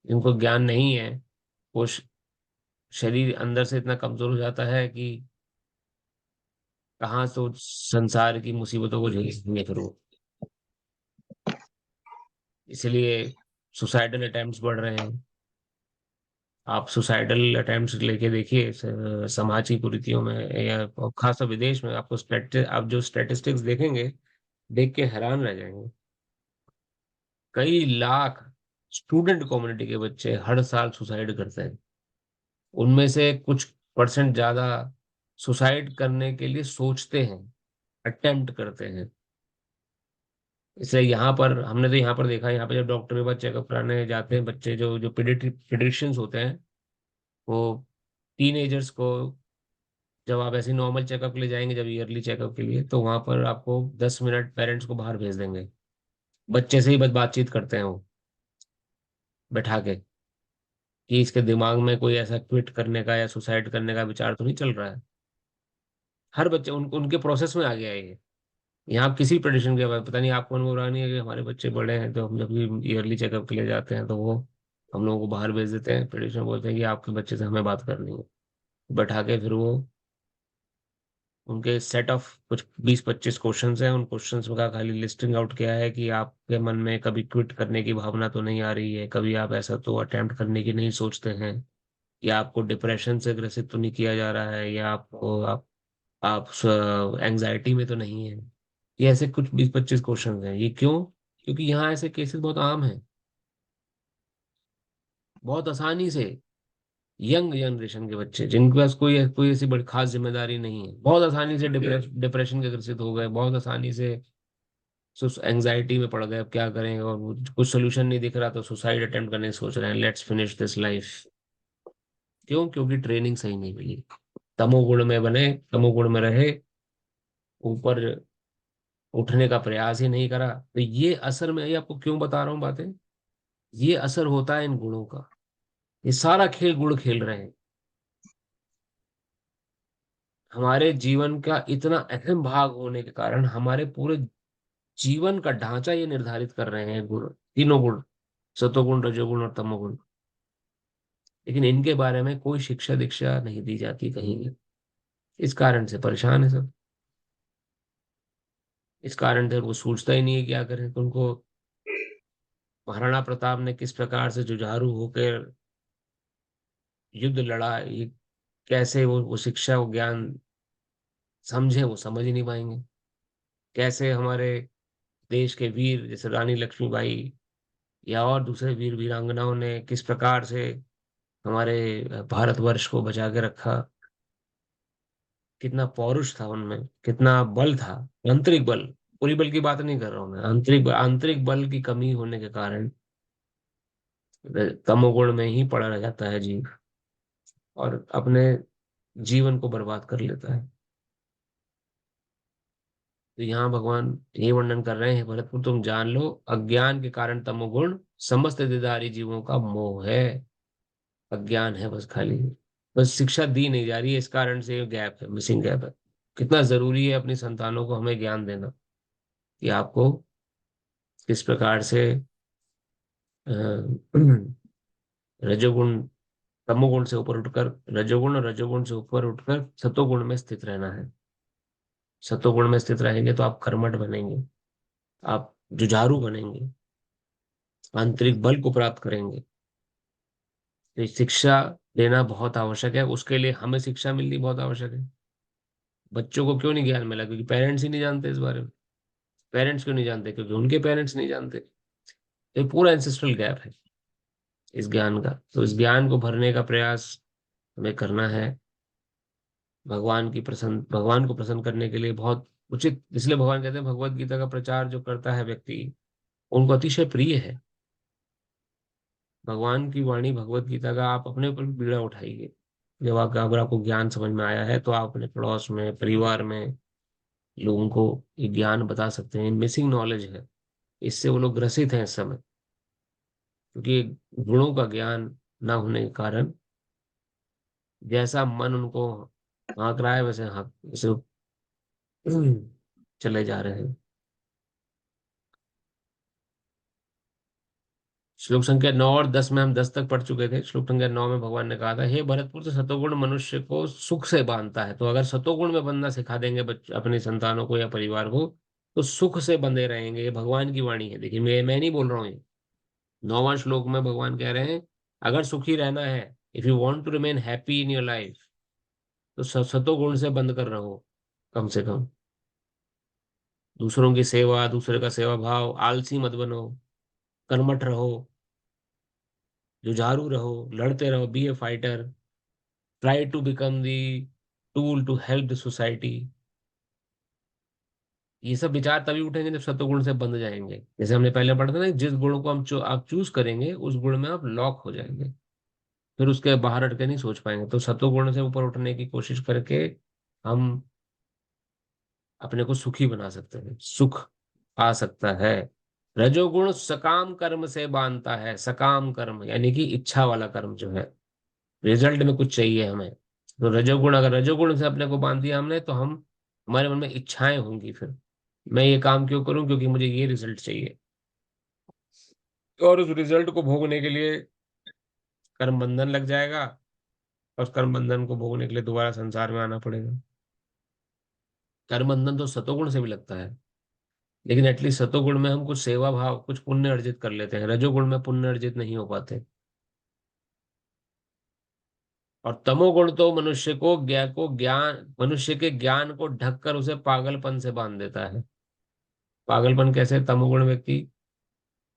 Speaker 1: इनको ज्ञान नहीं है, वो शरीर अंदर से इतना कमजोर हो जाता है कि कहाँ तो संसार की मुसीबतों को झेलेंगे फिर वो। इसलिए सुसाइडल अटेम्प्ट्स बढ़ रहे हैं। आप सुसाइडल अटेम्प्ट्स लेके देखिए समाज की कुरीतियों में, या और खासकर विदेश में, आपको आप जो स्टैटिस्टिक्स देखेंगे, देख के हैरान रह जाएंगे। कई लाख स्टूडेंट कम्युनिटी के बच्चे हर साल सुसाइड करते हैं। उनमें से कुछ परसेंट ज्यादा सुसाइड करने के लिए सोचते हैं, अटेम्प्ट करते हैं। इसलिए यहाँ पर हमने तो यहाँ पर देखा, यहाँ पे जब डॉक्टर के पास चेकअप कराने जाते हैं बच्चे, जो जो पीडियाट्रिशियंस होते हैं, वो टीनेजर्स को, जब आप ऐसे नॉर्मल चेकअप के लिए जाएंगे, जब ईयरली चेकअप के लिए, तो वहां पर आपको 10 मिनट पेरेंट्स को बाहर भेज देंगे। बच्चे से ही बस बातचीत करते हैं वो, बैठा के, कि इसके दिमाग में कोई ऐसा क्विट करने का या सुसाइड करने का विचार तो नहीं चल रहा है। हर बच्चे उनके प्रोसेस में आ गया है ये। यहाँ आप किसी प्रडिक्शन के बाद, पता नहीं आपको अनुभव रहा नहीं है कि हमारे बच्चे बड़े हैं तो हम जब भी ईयरली चेकअप के लिए जाते हैं तो वो हम लोगों को बाहर भेज देते हैं। प्रडिक्शन बोलते हैं कि आपके बच्चे से हमें बात करनी है। बैठा के फिर वो उनके सेट ऑफ कुछ 20-25 क्वेश्चंस हैं, उन क्वेश्चंस का खाली लिस्टिंग आउट किया है कि आपके मन में कभी क्विट करने की भावना तो नहीं आ रही है, कभी आप ऐसा तो अटेम्प्ट करने की नहीं सोचते हैं, या आपको डिप्रेशन से ग्रसित तो नहीं किया जा रहा है, या आपको आप एंजाइटी में तो नहीं है। ये ऐसे कुछ 20-25 क्वेश्चन हैं। ये क्यों? क्योंकि यहाँ ऐसे केसेस बहुत आम हैं। बहुत आसानी से यंग जनरेशन के बच्चे, जिनके पास कोई कोई ऐसी बड़ी खास जिम्मेदारी नहीं है, बहुत आसानी से डिप्रेशन के ग्रसित हो गए, बहुत आसानी से एंजाइटी में पड़ गए, अब क्या करेंगे, और कुछ सोल्यूशन नहीं दिख रहा तो सुसाइड अटेम्प्ट करने की सोच रहे हैं, लेट्स फिनिश दिस लाइफ। क्यों? क्योंकि ट्रेनिंग सही नहीं मिली। तमोगुण में बने, तमोगुण में रहे, ऊपर उठने का प्रयास ही नहीं करा। तो ये असर, मैं ये आपको क्यों बता रहा हूँ बातें, ये असर होता है इन गुणों का। ये सारा खेल गुण खेल रहे हैं। हमारे जीवन का इतना अहम भाग होने के कारण हमारे पूरे जीवन का ढांचा ये निर्धारित कर रहे हैं गुण, तीनों गुण, सतोगुण रजोगुण और तमोगुण। लेकिन इनके बारे में कोई शिक्षा दीक्षा नहीं दी जाती कहीं भी। इस कारण से परेशान है सब। इस कारण से वो सोचता ही नहीं है क्या करें। तो उनको महाराणा प्रताप ने किस प्रकार से जुझारू होकर युद्ध लड़ा, ये कैसे वो शिक्षा, वो ज्ञान समझे, वो समझ ही नहीं पाएंगे। कैसे हमारे देश के वीर जैसे रानी लक्ष्मीबाई या और दूसरे वीर वीरांगनाओं ने किस प्रकार से हमारे भारतवर्ष को बचा के रखा। कितना पौरुष था उनमें, कितना बल था, आंतरिक बल। पूरी बल की बात नहीं कर रहा हूं मैं, आंतरिक बल की कमी होने के कारण तमोगुण में ही पड़ा रह जाता है जीव, और अपने जीवन को बर्बाद कर लेता है। तो यहाँ भगवान ये वर्णन कर रहे हैं, भरतपुर तुम जान लो, अज्ञान के कारण तमोगुण समस्त देहधारी जीवों का मोह है। अज्ञान है बस, खाली बस शिक्षा दी नहीं जा रही है, इस कारण से गैप है, मिसिंग गैप है। कितना जरूरी है अपनी संतानों को हमें ज्ञान देना, कि आपको किस प्रकार से अ, रजोगुण, तमोगुण से ऊपर उठकर, रजोगुण और रजोगुण से ऊपर उठकर सतोगुण में स्थित रहना है। सतोगुण में स्थित रहेंगे तो आप कर्मठ बनेंगे, आप जुझारू बनेंगे, आंतरिक बल को प्राप्त करेंगे। तो शिक्षा देना बहुत आवश्यक है, उसके लिए हमें शिक्षा मिलनी बहुत आवश्यक है। बच्चों को क्यों नहीं ज्ञान मिला? क्योंकि पेरेंट्स ही नहीं जानते इस बारे में। पेरेंट्स क्यों नहीं जानते? क्योंकि उनके पेरेंट्स नहीं जानते। ये पूरा एंसेस्ट्रल गैप है इस ज्ञान का। तो इस ज्ञान को भरने का प्रयास हमें करना है। भगवान को प्रसन्न करने के लिए बहुत उचित, इसलिए भगवान कहते हैं भगवत गीता का प्रचार जो करता है व्यक्ति, उनको अतिशय प्रिय है। भगवान की वाणी भगवत गीता का आप अपने ऊपर बीड़ा उठाइए। जब आप, अगर आपको ज्ञान समझ में आया है, तो आप अपने पड़ोस में, परिवार में लोगों को ये ज्ञान बता सकते हैं। मिसिंग नॉलेज है, इससे वो लोग ग्रसित हैं इस समय। क्योंकि गुणों का ज्ञान ना होने के कारण जैसा मन उनको हाँक रहा है, वैसे चले जा रहे हैं। श्लोक संख्या 9 और 10 में हम 10 तक पढ़ चुके थे। श्लोक संख्या 9 में भगवान ने कहा था, हे भरतपुत्र, सतोगुण मनुष्य को सुख से बांधता है। तो अगर सतोगुण में बंधना सिखा देंगे बच्चे अपनी संतानों को या परिवार को, तो सुख से बंधे रहेंगे। ये भगवान की वाणी है। देखिए, मैं नहीं बोल रहा हूँ ये। 9वां श्लोक में भगवान कह रहे हैं, अगर सुखी रहना है, if you want to remain happy in your life, तो सतोगुण से बंद कर रहो कम से कम। दूसरों की सेवा, दूसरे का सेवा भाव, आलसी मत बनो, कर्मठ रहो, जुझारू रहो, लड़ते रहो, be a fighter, try to become the tool to help the society. ये सब विचार तभी उठेंगे जब सत्वगुण से बंध जाएंगे। जैसे हमने पहले पढ़ा था ना, जिस गुण को आप चूज करेंगे, उस गुण में आप लॉक हो जाएंगे। फिर उसके बाहर हट के नहीं सोच पाएंगे। तो सत्वगुण से ऊपर उठने की कोशिश करके हम अपने को सुखी बना सकते हैं, सुख आ सकता है। रजोगुण सकाम कर्म से बांधता है। सकाम कर्म यानी कि इच्छा वाला कर्म जो है, रिजल्ट में कुछ चाहिए हमें। तो रजोगुण, अगर रजोगुण से अपने को बांध दिया हमने, तो हम, हमारे मन में इच्छाएं होंगी फिर। मैं ये काम क्यों करूं? क्योंकि मुझे ये रिजल्ट चाहिए। और उस रिजल्ट को भोगने के लिए कर्म बंधन लग जाएगा। और उस कर्म बंधन को भोगने के लिए दोबारा संसार में आना पड़ेगा। कर्म बंधन तो सतोगुण से भी लगता है, लेकिन एटलीस्ट सतोगुण में हम कुछ सेवा भाव, कुछ पुण्य अर्जित कर लेते हैं। रजोगुण में पुण्य अर्जित नहीं हो पाते। और तमोगुण तो मनुष्य के ज्ञान को ढककर उसे पागलपन से बांध देता है। पागलपन कैसे? तमोगुण व्यक्ति,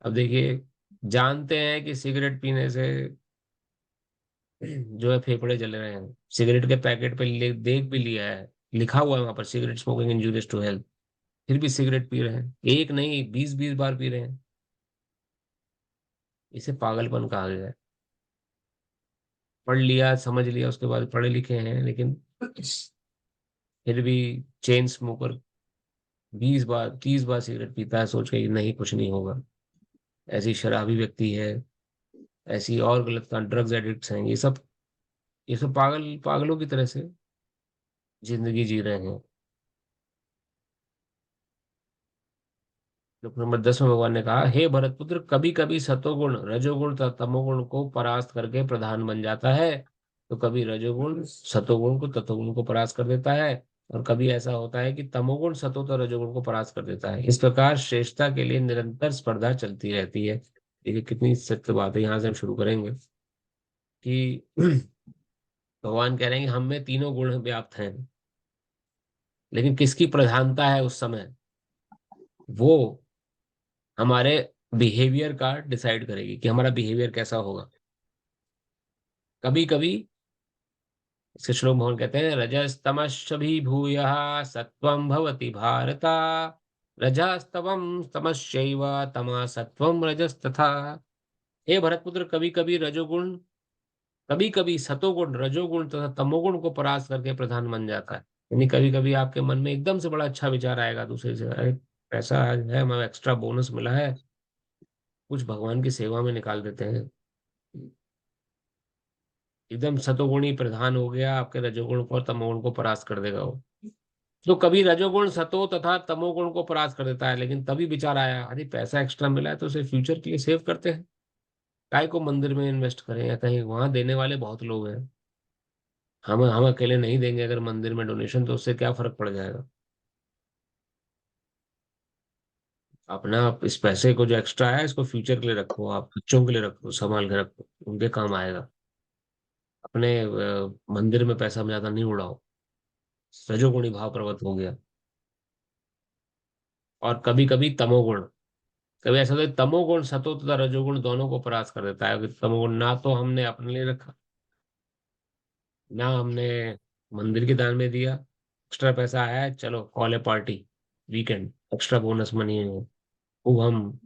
Speaker 1: अब देखिए, जानते हैं कि सिगरेट पीने से जो है फेफड़े जल रहे हैं। सिगरेट के पैकेट पे देख भी लिया है, लिखा हुआ है वहां पर, cigarette smoking injurious to health. फिर भी सिगरेट पी रहे हैं, एक नहीं 20-20 बार पी रहे हैं। इसे पागलपन कहा गया है। पढ़ लिया, समझ लिया, उसके बाद पढ़े लिखे हैं, लेकिन फिर भी चेन स्मोकर 20 बार 30 बार सिगरेट पीता है, सोच के नहीं कुछ नहीं होगा। ऐसी शराबी व्यक्ति है, ऐसी और गलत ड्रग्स एडिक्ट्स हैं, ये सब पागलों की तरह से जिंदगी जी रहे हैं। श्लोक नंबर 10 में भगवान ने कहा, हे भरतपुत्र, कभी कभी सतोगुण रजोगुण तथा तमोगुण को परास्त करके प्रधान बन जाता है। तो कभी रजोगुण सतोगुण को तत्वगुण को परास्त कर देता है, और कभी ऐसा होता है कि तमोगुण सतो तो रजोगुण को परास्त कर देता है। इस प्रकार श्रेष्ठता के लिए निरंतर स्पर्धा चलती रहती है। देखिए कितनी सत्य बात है। यहाँ से हम शुरू करेंगे कि भगवान कह रहे हैं कि हम में तीनों गुण व्याप्त हैं, लेकिन किसकी प्रधानता है उस समय, वो हमारे बिहेवियर का डिसाइड करेगी कि हमारा बिहेवियर कैसा होगा। कभी कभी, इसके श्लोक भगवान कहते हैं, रजस्तमश्चभिभूय सत्वं भवति भारत, रजस्तवं तमश्चैव तमः सत्वं रजस्तथा। हे भरतपुत्र, कभी कभी सतोगुण रजोगुण तथा तमोगुण को परास्त करके प्रधान बन जाता है। यानी कभी कभी आपके मन में एकदम से बड़ा अच्छा विचार आएगा दूसरे से, अरे पैसा है, हमें एक्स्ट्रा बोनस मिला है, कुछ भगवान की सेवा में निकाल देते हैं। एकदम सतोगुण ही प्रधान हो गया, आपके रजोगुण को और तमोगुण को परास्त कर देगा वो। तो कभी रजोगुण सतो तथा तमोगुण को परास्त कर देता है, लेकिन तभी विचार आया, अरे पैसा एक्स्ट्रा मिला है तो उसे फ्यूचर के लिए सेव करते हैं। काय को मंदिर में इन्वेस्ट करें, या कहीं वहां देने वाले बहुत लोग हैं। हम अकेले नहीं देंगे अगर मंदिर में डोनेशन, तो उससे क्या फर्क पड़ जाएगा। अपना इस पैसे को जो एक्स्ट्रा है, इसको फ्यूचर के लिए रखो, आप बच्चों के लिए रखो, संभाल के रखो, उनके काम आएगा। अपने मंदिर में पैसा ज्यादा नहीं उड़ाओ। रजोगुणी भाव प्रवृत्त हो गया। और कभी कभी तमोगुण, कभी ऐसा होता है तमोगुण सतो तथा रजोगुण दोनों को परास्त कर देता है, क्योंकि तमोगुण ना तो हमने अपने लिए रखा, ना हमने मंदिर के दान में दिया, एक्स्ट्रा पैसा आया है, चलो कॉल है party, weekend extra bonus money है, खूब हम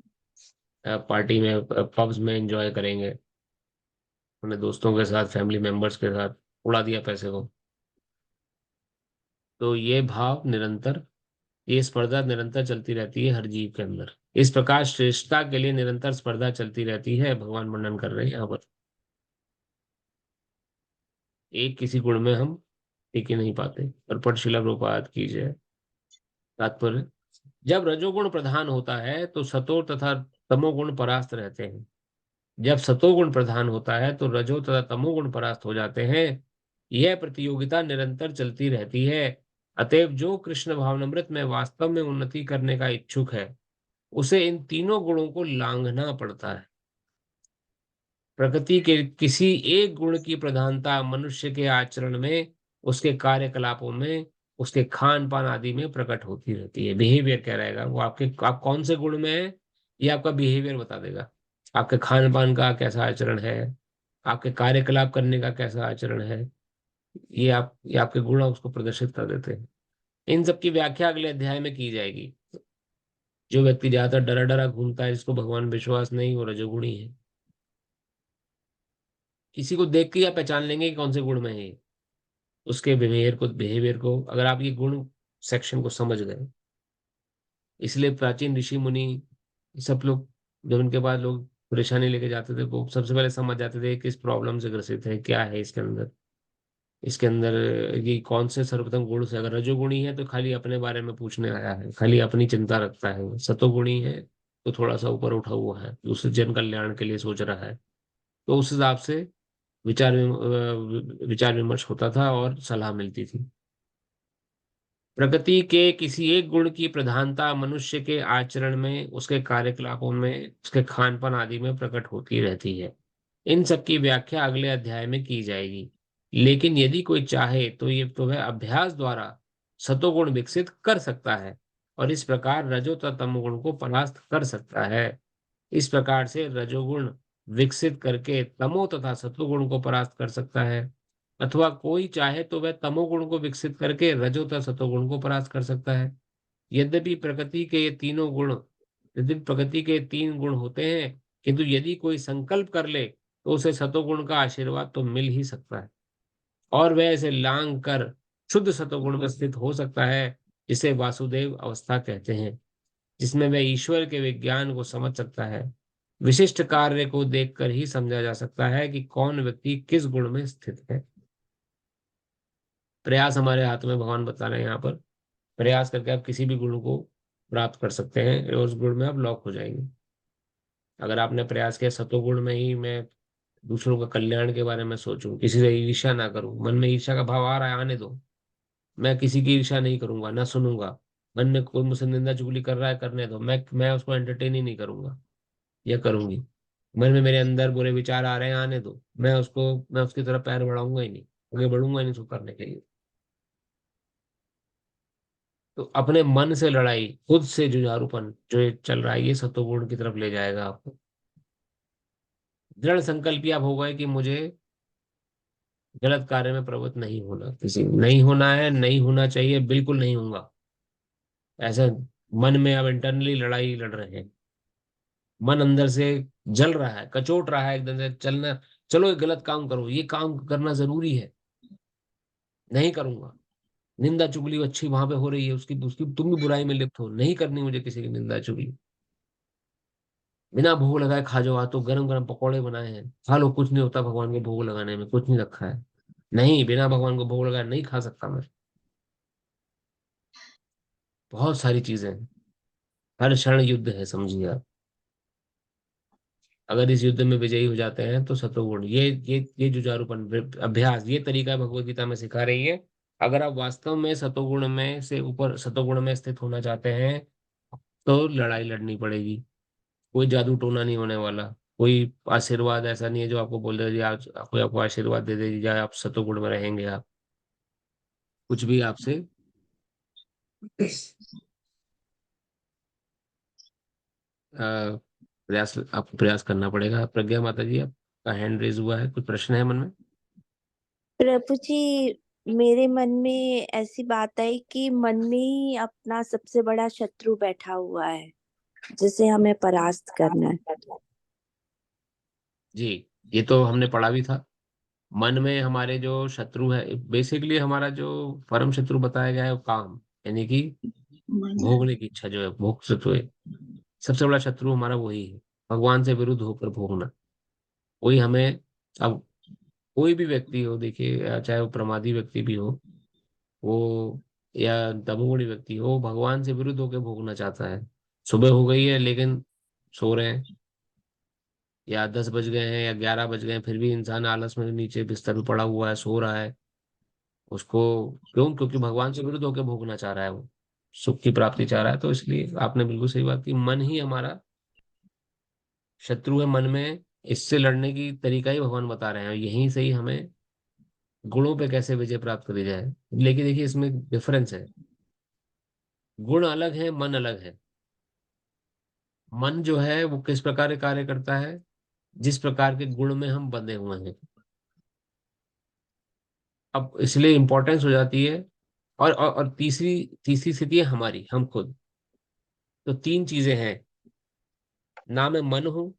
Speaker 1: पार्टी में पब्स में एंजॉय करेंगे, अपने दोस्तों के साथ फैमिली मेंबर्स के साथ उड़ा दिया पैसे को। तो ये भाव निरंतर, ये स्पर्धा निरंतर चलती रहती है हर जीव के अंदर। इस प्रकार श्रेष्ठता के लिए निरंतर स्पर्धा चलती रहती है, भगवान वर्णन कर रहे हैं यहाँ पर। एक किसी गुण में हम टिक ही नहीं पाते। और पट शिला प्रोपात की जय। तात्पर्य, जब रजोगुण प्रधान होता है तो सतो तथा तमोगुण परास्त रहते हैं। जब सतोगुण प्रधान होता है तो रजो तथा तमोगुण परास्त हो जाते हैं। यह प्रतियोगिता निरंतर चलती रहती है। अतएव जो कृष्ण भावनामृत में वास्तव में उन्नति करने का इच्छुक है, उसे इन तीनों गुणों को लांघना पड़ता है। प्रकृति के किसी एक गुण की प्रधानता मनुष्य के आचरण में, उसके कार्यकलापों में, उसके खान पान आदि में प्रकट होती रहती है। बिहेवियर क्या रहेगा वो, आपके आप कौन से गुण में है, ये आपका बिहेवियर बता देगा। आपके खान पान का कैसा आचरण है, आपके कार्यकलाप करने का कैसा आचरण है, ये आपके गुण उसको प्रदर्शित कर देते हैं। इन सब की व्याख्या अगले अध्याय में की जाएगी। जो व्यक्ति ज्यादातर डरा डरा घूमता है, जिसको भगवान विश्वास नहीं, वो रजोगुणी है। किसी को देख के या पहचान लेंगे कि कौन से गुण में है ये। उसके बिहेवियर को अगर आप ये गुण सेक्शन को समझ गए। इसलिए प्राचीन ऋषि मुनि सब लोग, जब उनके पास लोग परेशानी लेके जाते थे, वो सबसे पहले समझ जाते थे किस प्रॉब्लम से ग्रसित है, क्या है इसके अंदर। इसके अंदर ये कौन से सर्वोत्तम गुण से, अगर रजोगुणी है तो खाली अपने बारे में पूछने आया है, खाली अपनी चिंता रखता है। सतोगुणी है तो थोड़ा सा ऊपर उठा हुआ है, दूसरे जन कल्याण के लिए सोच रहा है। तो उस हिसाब से विचार विमर्श होता था और सलाह मिलती थी। प्रकृति के किसी एक गुण की प्रधानता मनुष्य के आचरण में, उसके कार्यकलापों में, उसके खान पान आदि में प्रकट होती रहती है। इन सब की व्याख्या अगले अध्याय में की जाएगी। लेकिन यदि कोई चाहे तो ये तो वह अभ्यास द्वारा सतोगुण विकसित कर सकता है और इस प्रकार रजो तथा तमोगुण को परास्त कर सकता है। इस प्रकार से रजोगुण विकसित करके तमो तथा सत्वगुण को परास्त कर सकता है, अथवा कोई चाहे तो वह तमोगुण को विकसित करके रजो तथा सत्वगुण को परास्त कर सकता है। यद्यपि प्रकृति के ये तीनों गुण, यदि प्रकृति के तीन गुण होते हैं, किंतु यदि कोई संकल्प कर ले तो उसे सतोगुण का आशीर्वाद तो मिल ही सकता है, और वह इसे लांग कर शुद्ध सतोगुण में स्थित हो सकता है, जिसे वासुदेव अवस्था कहते हैं, जिसमें वह ईश्वर के विज्ञान को समझ सकता है। विशिष्ट कार्य को देखकर ही समझा जा सकता है कि कौन व्यक्ति किस गुण में स्थित है। प्रयास हमारे हाथ में, भगवान बता रहे हैं यहाँ पर। प्रयास करके आप किसी भी गुण को प्राप्त कर सकते हैं और उस गुण में आप लॉक हो जाएंगे। अगर आपने प्रयास किया सतोगुण में ही मैं दूसरों का कल्याण के बारे में सोचूं, किसी से ईर्ष्या ना करूं, मन में ईर्ष्या का भाव आ रहा है आने दो, मैं किसी की ईर्ष्या नहीं करूंगा, ना सुनूंगा। मन में कोई मुझसे निंदा चुगली कर रहा है, करने दो, मैं उसको एंटरटेन ही नहीं करूंगा या करूंगी। मन में मेरे अंदर बुरे विचार आ रहे हैं, आने दो, मैं उसकी तरफ पैर बढ़ाऊंगा ही नहीं, आगे बढ़ूंगा ही नहीं उसको करने के लिए। तो अपने मन से लड़ाई, खुद से जुझारूपन जो ये चल रहा है, ये सत्वगुण की तरफ ले जाएगा आपको। दृढ़ संकल्प आप हो गए कि मुझे गलत कार्य में प्रवृत्त नहीं होना, किसी नहीं होना है, नहीं होना चाहिए, बिल्कुल नहीं होऊंगा, ऐसा मन में अब इंटरनली लड़ाई लड़ रहे हैं। मन अंदर से जल रहा है, कचोट रहा है एकदम से, चलना, चलो ये गलत काम करो, ये काम करना जरूरी है, नहीं करूंगा। निंदा चुगली अच्छी वहां पे हो रही है, उसकी उसकी तुम भी बुराई में लिप्त हो, नहीं करनी मुझे किसी की निंदा चुगली। बिना भोग लगाए खा जाओ, आज तो गरम गरम पकौड़े बनाए हैं, खा लो, कुछ नहीं होता, भगवान को भोग लगाने में कुछ नहीं रखा है। नहीं, बिना भगवान को भोग लगाए नहीं खा सकता मैं। बहुत सारी चीजें हैं। हर क्षण युद्ध है, समझिए आप। अगर इस युद्ध में विजयी हो जाते हैं तो सतोगुण, ये जुझारूपन अभ्यास, ये तरीका भगवत गीता में सिखा रही है। अगर आप वास्तव में सतोगुण में से ऊपर सतोगुण में स्थित होना चाहते हैं तो लड़ाई लड़नी पड़ेगी। कोई जादू टोना नहीं होने वाला। कोई आशीर्वाद ऐसा नहीं है जो आपको बोल दे जी आज कोई आपको आशीर्वाद दे दे जी आप सतोगुण में रहेंगे आप। कुछ भी आपसे प्रयास, आपको प्रयास करना पड़ेगा। प्रज्ञा माता जी, आपका हैंड रेज हुआ है, कुछ प्रश्न है मन में?
Speaker 3: प्रभु जी, मेरे मन में ऐसी बात आई कि मन में ही अपना सबसे बड़ा शत्रु बैठा हुआ है जिसे हमें परास्त करना है।
Speaker 1: जी, ये तो हमने पढ़ा भी था। मन में हमारे जो शत्रु है, बेसिकली हमारा जो परम शत्रु बताया गया है वो काम, यानी कि भोगने की इच्छा जो है, भोग शत्रु है। सबसे बड़ा शत्रु हमारा वही है, भगवान से विरुद्ध होकर भोगना। वही हमें, अब कोई भी व्यक्ति हो, देखिए, चाहे वो प्रमादी व्यक्ति भी हो, वो या तमोगुणी व्यक्ति हो, भगवान से विरुद्ध होकर भोगना चाहता है। सुबह हो गई है लेकिन सो रहे हैं, या 10 बज गए हैं या 11 बज गए हैं, फिर भी इंसान आलस में नीचे बिस्तर में पड़ा हुआ है, सो रहा है। उसको क्यों? क्योंकि भगवान से विरुद्ध होकर भोगना चाह रहा है, वो सुख की प्राप्ति चाह रहा है। तो इसलिए आपने बिल्कुल सही बात की, मन ही हमारा शत्रु है। मन में इससे लड़ने की तरीका ही भगवान बता रहे हैं, यहीं से ही हमें गुणों पे कैसे विजय प्राप्त करी जाए। लेकिन देखिए, इसमें डिफरेंस है, गुण अलग है, मन अलग है। मन जो है वो किस प्रकार के कार्य करता है, जिस प्रकार के गुण में हम बंधे हुए हैं। अब इसलिए इंपॉर्टेंस हो जाती है। और तीसरी तीसरी स्थिति है हमारी, हम खुद। तो तीन चीजें हैं, ना मैं मन हूं,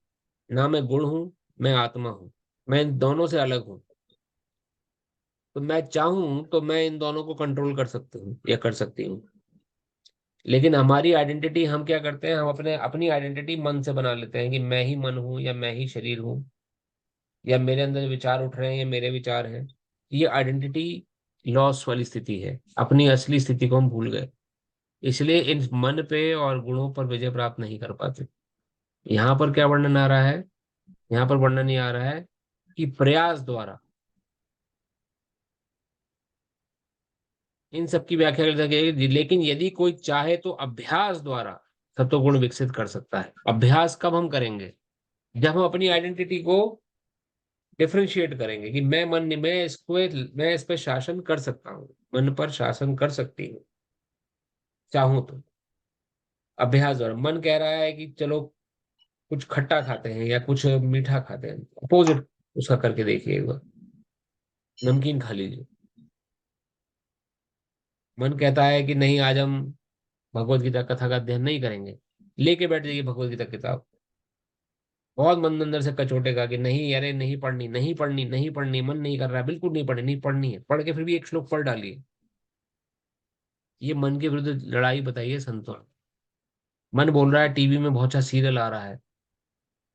Speaker 1: ना मैं गुण हूं, मैं आत्मा हूं। मैं इन दोनों से अलग हूं। तो मैं चाहूं तो मैं इन दोनों को कंट्रोल कर सकती हूँ या कर सकती हूँ। लेकिन हमारी आइडेंटिटी, हम क्या करते हैं, हम अपने अपनी आइडेंटिटी मन से बना लेते हैं कि मैं ही मन हूं, या मैं ही शरीर हूं, या मेरे अंदर विचार उठ रहे हैं, या मेरे विचार हैं। ये आइडेंटिटी लॉस वाली स्थिति है, अपनी असली स्थिति को हम भूल गए। इसलिए इन मन पे और गुणों पर विजय प्राप्त नहीं कर पाते। यहाँ पर क्या वर्णन आ रहा है? यहाँ पर वर्णन ये आ रहा है कि प्रयास द्वारा इन सब की व्याख्या कर सके, लेकिन यदि कोई चाहे तो अभ्यास द्वारा सत्वगुण विकसित कर सकता है। अभ्यास कब हम करेंगे? जब हम अपनी आइडेंटिटी को डिफरेंशिएट करेंगे कि मैं इस पे शासन कर सकता हूँ, मन पर शासन कर सकती हूँ चाहूं तो। अभ्यास द्वारा मन कह रहा है कि चलो कुछ खट्टा खाते हैं या कुछ मीठा खाते हैं, अपोजिट उसका करके देखिए एक बार, नमकीन खा लीजिए। मन कहता है कि नहीं, आज हम भगवत गीता कथा का अध्ययन नहीं करेंगे, लेके बैठ जाइए भगवत गीता किताब। बहुत मन अंदर से कचोटेगा कि नहीं, अरे नहीं पढ़नी, नहीं पढ़नी, नहीं पढ़नी, मन नहीं कर रहा है, बिल्कुल नहीं पढ़नी, नहीं पढ़नी है। पढ़ के फिर भी एक श्लोक पढ़ डालिए। ये मन के विरुद्ध लड़ाई बताइए संतों। मन बोल रहा है टीवी में बहुत अच्छा सीरियल आ रहा है,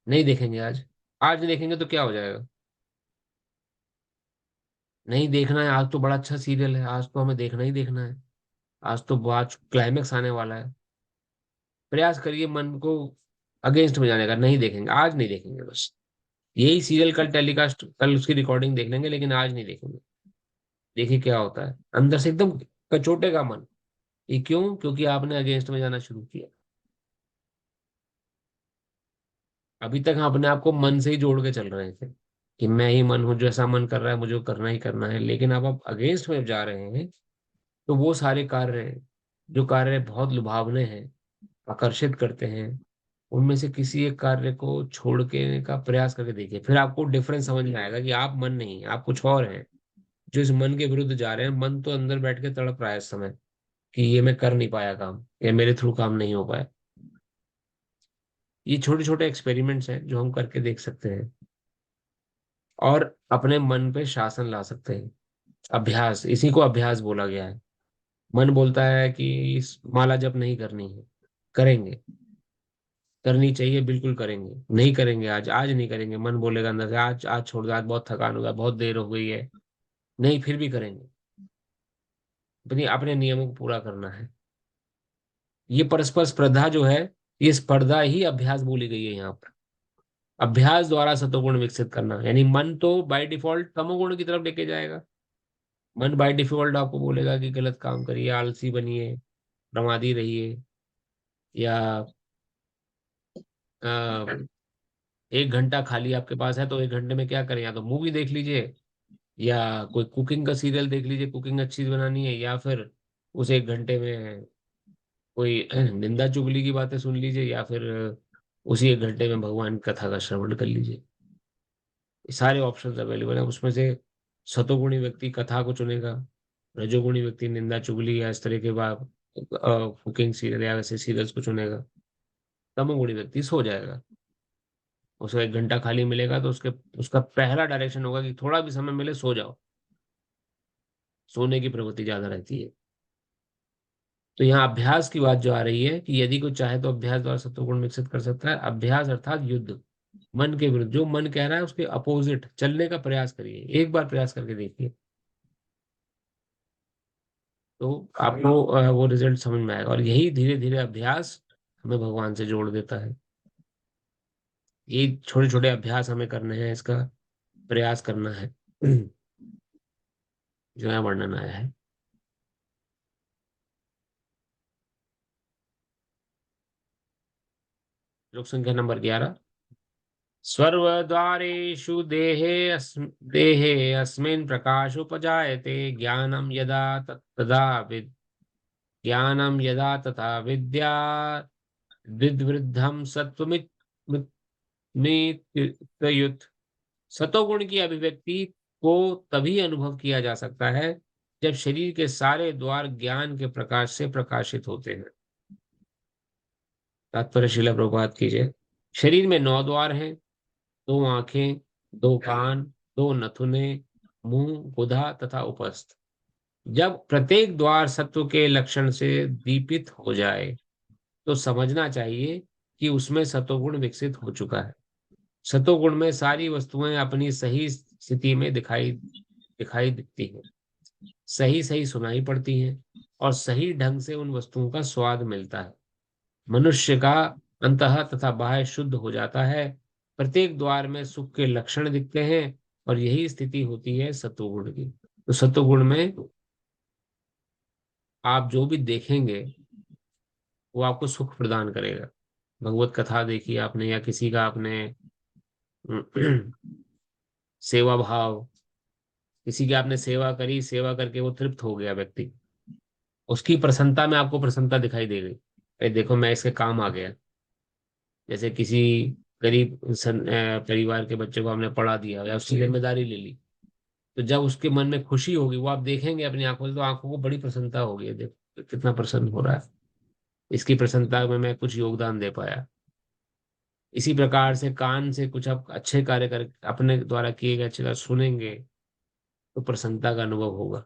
Speaker 1: नहीं देखेंगे आज। आज नहीं देखेंगे तो क्या हो जाएगा? नहीं देखना है, आज तो बड़ा अच्छा सीरियल है, आज तो हमें देखना ही देखना है, आज तो आज क्लाइमेक्स आने वाला है। प्रयास करिए मन को अगेंस्ट में जाने का, नहीं देखेंगे, आज नहीं देखेंगे बस। यही सीरियल कल टेलीकास्ट, कल उसकी रिकॉर्डिंग देख लेंगे, लेकिन आज नहीं देखेंगे। देखिए क्या होता है, अंदर से एकदम कचोटेगा मन। ये क्यों? क्योंकि आपने अगेंस्ट में जाना शुरू किया। अभी तक हम अपने आप को मन से ही जोड़ के चल रहे थे कि मैं ही मन हूँ, जैसा मन कर रहा है मुझे वो करना ही करना है। लेकिन अब आप अगेंस्ट में जा रहे हैं, तो वो सारे कार्य, जो कार्य बहुत लुभावने हैं, आकर्षित करते हैं, उनमें से किसी एक कार्य को छोड़ के का प्रयास करके देखिए, फिर आपको डिफरेंस समझ में आएगा कि आप मन नहीं, आप कुछ और हैं जो इस मन के विरुद्ध जा रहे हैं। मन तो अंदर बैठ के तड़प रहा है इस समय कि ये मैं कर नहीं पाया काम, या मेरे थ्रू काम नहीं हो पाया। ये छोटे छोटे एक्सपेरिमेंट्स हैं जो हम करके देख सकते हैं, और अपने मन पे शासन ला सकते हैं। अभ्यास, इसी को अभ्यास बोला गया है। मन बोलता है कि इस माला जप नहीं करनी है, करेंगे, करनी चाहिए, बिल्कुल करेंगे। नहीं करेंगे, आज आज नहीं करेंगे। मन बोलेगा अंदर से आज आज छोड़ दो, आज बहुत थकान हो गया, बहुत देर हो गई है। नहीं, फिर भी करेंगे। अपनी अपने नियमों को पूरा करना है। ये परस्पर स्पर्धा जो है, ये स्पर्धा ही अभ्यास बोली गई है यहाँ पर। अभ्यास द्वारा सतोगुण विकसित करना, यानी मन तो बाय डिफॉल्ट तमोगुण की तरफ लेके जाएगा। मन बाय डिफॉल्ट आपको बोलेगा कि गलत काम करिए, आलसी बनिए, प्रमादी रहिए, या 1 घंटा खाली आपके पास है तो 1 घंटे में क्या करें, या तो मूवी देख लीजिए, या कोई कुकिंग का सीरियल देख लीजिए, कुकिंग अच्छी बनानी है, या फिर उस 1 घंटे में कोई निंदा चुगली की बातें सुन लीजिए, या फिर उसी 1 घंटे में भगवान की कथा का श्रवण कर लीजिए। ये सारे ऑप्शंस अवेलेबल हैं। उसमें से सतोगुणी व्यक्ति कथा को चुनेगा, रजोगुणी व्यक्ति निंदा चुगली या इस तरह के बाद कुकिंग सीरियल या वैसे सीरियल्स को चुनेगा, तमोगुणी व्यक्ति सो जाएगा। उसको 1 घंटा खाली मिलेगा तो उसके उसका पहला डायरेक्शन होगा कि थोड़ा भी समय मिले सो जाओ, सोने की प्रवृत्ति ज्यादा रहती है। तो यहाँ अभ्यास की बात जो आ रही है कि यदि कोई चाहे तो अभ्यास द्वारा सत्वगुण विकसित कर सकता है। अभ्यास अर्थात युद्ध, मन के विरुद्ध, जो मन कह रहा है उसके अपोजिट चलने का प्रयास करिए, एक बार प्रयास करके देखिए, तो आपको वो रिजल्ट समझ में आएगा। और यही धीरे धीरे अभ्यास हमें भगवान से जोड़ देता है। ये छोटे छोटे अभ्यास हमें करने हैं, इसका प्रयास करना है जो यहाँ वर्णन आया है। श्लोक संख्या नंबर 11। सर्वद्वारेषु देहे अस्मिन् प्रकाशोपजायते ज्ञानं यदा तदा ज्ञानं यदा तथा विद्यात् विद्वृद्धं सत्त्वमित्युत। सतोगुण की अभिव्यक्ति को तभी अनुभव किया जा सकता है जब शरीर के सारे द्वार ज्ञान के प्रकाश से प्रकाशित होते हैं। तात्पर्य श्रील प्रभुपाद कीजिए। शरीर में 9 द्वार हैं, 2 आंखें, 2 कान, 2 नथुने, मुंह, गुदा तथा उपस्थ। जब प्रत्येक द्वार सत्व के लक्षण से दीपित हो जाए तो समझना चाहिए कि उसमें सतोगुण विकसित हो चुका है। सतोगुण में सारी वस्तुएं अपनी सही स्थिति में दिखाई दिखाई दिखती हैं, सही सही सुनाई पड़ती हैं और सही ढंग से उन वस्तुओं का स्वाद मिलता है। मनुष्य का अंतः तथा बाह्य शुद्ध हो जाता है। प्रत्येक द्वार में सुख के लक्षण दिखते हैं और यही स्थिति होती है सतोगुण की। तो सतोगुण में आप जो भी देखेंगे वो आपको सुख प्रदान करेगा। भगवत कथा देखी आपने या किसी का आपने सेवा भाव, किसी की आपने सेवा करी, सेवा करके वो तृप्त हो गया व्यक्ति, उसकी प्रसन्नता में आपको प्रसन्नता दिखाई दे गई, अरे देखो मैं इसके काम आ गया। जैसे किसी गरीब परिवार के बच्चे को हमने पढ़ा दिया या उसकी जिम्मेदारी ले ली, तो जब उसके मन में खुशी होगी वो आप देखेंगे अपनी आंखों से, तो आंखों को बड़ी प्रसन्नता होगी, देखो कितना प्रसन्न हो रहा है, इसकी प्रसन्नता में मैं कुछ योगदान दे पाया। इसी प्रकार से कान से कुछ आप अच्छे कार्य कर अपने द्वारा किए गए अच्छे कार्य सुनेंगे तो प्रसन्नता का अनुभव होगा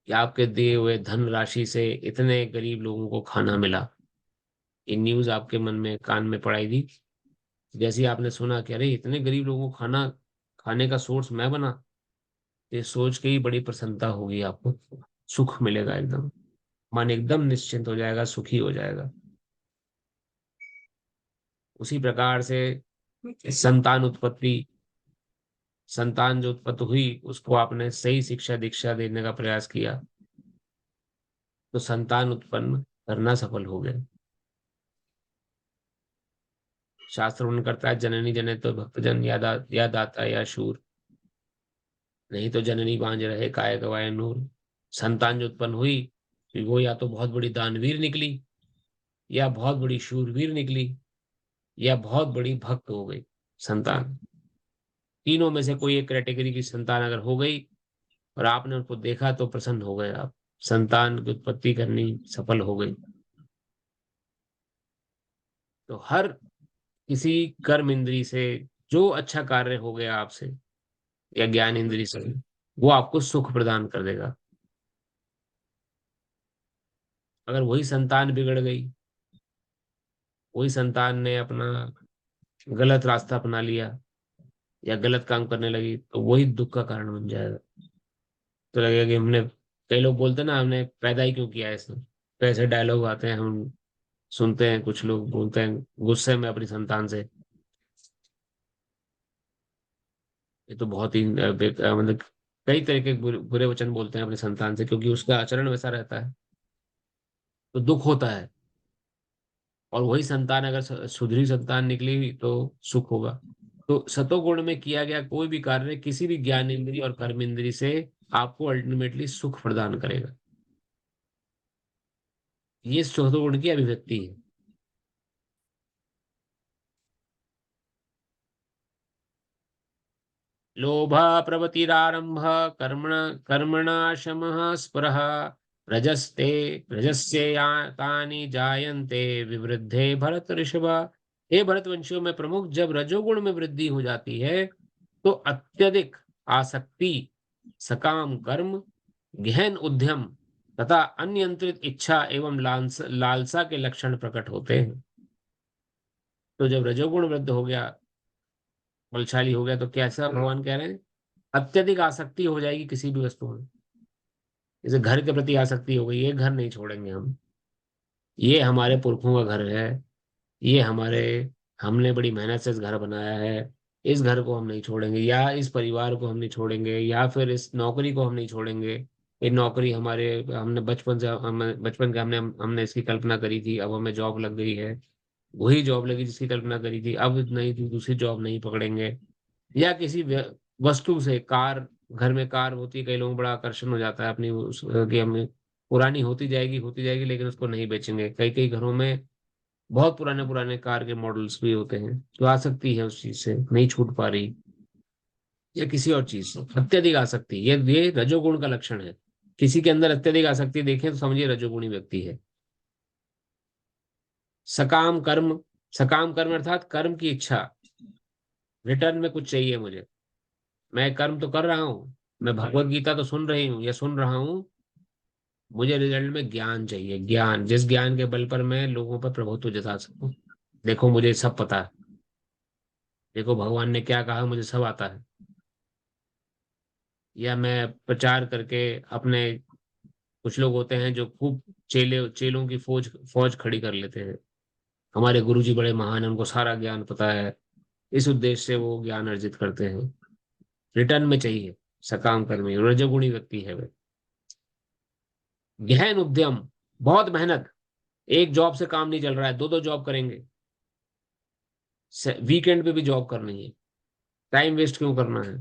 Speaker 1: कि आपके दिए हुए धन राशि से इतने गरीब लोगों को खाना मिला। ये न्यूज आपके मन में कान में पड़ाई दी, जैसे ही आपने सुना कि अरे इतने गरीब लोगों को खाना खाने का सोर्स मैं बना, ये सोच के ही बड़ी प्रसन्नता होगी आपको, सुख मिलेगा एकदम, मन एकदम निश्चिंत हो जाएगा, सुखी हो जाएगा। उसी प्रकार से संतान उत्पत्ति, संतान जो उत्पत्ति हुई उसको आपने सही शिक्षा दीक्षा देने का प्रयास किया तो संतान उत्पन्न करना सफल हो गए। शास्त्र वर्णन करता है जननी जने तो भक्तजन या दाता या शूर, नहीं तो जननी बांझ रहे काय गवाए नूर। संतान जो उत्पन्न हुई फिर वो या तो बहुत बड़ी दानवीर निकली, या बहुत बड़ी शूरवीर निकली, या बहुत बड़ी भक्त हो गई संतान। तीनों में से कोई एक कैटेगरी की संतान अगर हो गई और आपने उनको देखा तो प्रसन्न हो गए आप, संतान की उत्पत्ति करनी सफल हो गई। तो हर किसी कर्म इंद्री से जो अच्छा कार्य हो गया आपसे या ज्ञान इंद्री से, वो आपको सुख प्रदान कर देगा। अगर वही संतान बिगड़ गई, वही संतान ने अपना गलत रास्ता अपना लिया या गलत काम करने लगी तो वही दुख का कारण बन जाएगा। तो लगेगा कि हमने, कई लोग बोलते हैं ना हमने पैदा ही क्यों किया है इसने, तो ऐसे डायलॉग आते हैं हम सुनते हैं, कुछ लोग बोलते हैं गुस्से में अपनी संतान से, ये तो बहुत ही मतलब कई तरह के बुरे बुरे वचन बोलते हैं अपनी संतान से क्योंकि उसका आचरण वैसा रहता है, तो दुख होता है। और वही संतान अगर सुधरी संतान निकली तो सुख होगा। तो सतोगुण में किया गया कोई भी कार्य किसी भी ज्ञान इंद्रिय और कर्म इंद्रिय से आपको अल्टीमेटली सुख प्रदान करेगा। ये सतोगुण की अभिव्यक्ति है। लोभ प्रवृत्तिरारंभ कर्मण कर्मणा शमः स्पृह रजस्ते रजस्येतानि जायन्ते विवृद्धे भरत ऋषभ। हे भरतवंशियों में प्रमुख, जब रजोगुण में वृद्धि हो जाती है तो अत्यधिक आसक्ति, सकाम कर्म, गहन उद्यम तथा अनियंत्रित इच्छा एवं लालसा के लक्षण प्रकट होते हैं। तो जब रजोगुण वृद्ध हो गया, बलशाली हो गया, तो कैसा भगवान कह रहे हैं, अत्यधिक आसक्ति हो जाएगी किसी भी वस्तु में। जैसे घर के प्रति आसक्ति हो गई, ये घर नहीं छोड़ेंगे हम, ये हमारे पुरखों का घर है, ये हमारे, हमने बड़ी मेहनत से इस घर बनाया है, इस घर को हम नहीं छोड़ेंगे, या इस परिवार को हम नहीं छोड़ेंगे, या फिर इस नौकरी को हम नहीं छोड़ेंगे। ये नौकरी हमारे, हमने बचपन से, बचपन के हमने इसकी कल्पना करी थी, अब हमें जॉब लग गई है, वही जॉब लगी जिसकी कल्पना करी थी, अब नहीं थी दूसरी जॉब नहीं पकड़ेंगे। या किसी वस्तु से, कार, घर में कार होती है, कई लोगों को बड़ा आकर्षण हो जाता है अपनी कि हमें पुरानी होती जाएगी लेकिन उसको नहीं बेचेंगे। कई कई घरों में बहुत पुराने पुराने कार के मॉडल्स भी होते हैं, तो आसक्ति है उस चीज से, नहीं छूट पा रही, या किसी और चीज से अत्यधिक आसक्ति, ये रजोगुण का लक्षण है। किसी के अंदर अत्यधिक आसक्ति देखें तो समझिए रजोगुणी व्यक्ति है। सकाम कर्म, सकाम कर्म अर्थात कर्म की इच्छा, रिटर्न में कुछ चाहिए मुझे, मैं कर्म तो कर रहा हूँ, मैं भगवत गीता तो सुन रही हूँ या सुन रहा हूँ, मुझे रिजल्ट में ज्ञान चाहिए, ज्ञान, जिस ज्ञान के बल पर मैं लोगों पर प्रभुत्व जता सकूं। देखो मुझे सब पता है, देखो भगवान ने क्या कहा मुझे सब आता है। या मैं प्रचार करके अपने, कुछ लोग होते हैं जो खूब चेलों की फौज फौज खड़ी कर लेते हैं, हमारे गुरुजी बड़े महान हैं, उनको सारा ज्ञान पता है, इस उद्देश्य से वो ज्ञान अर्जित करते हैं, रिटर्न में चाहिए। सकाम कर्मी रजोगुणी व्यक्ति है वे। गहन उद्यम, बहुत मेहनत, एक जॉब से काम नहीं चल रहा है, दो दो जॉब करेंगे, वीकेंड पे भी जॉब करनी है, टाइम वेस्ट क्यों करना है,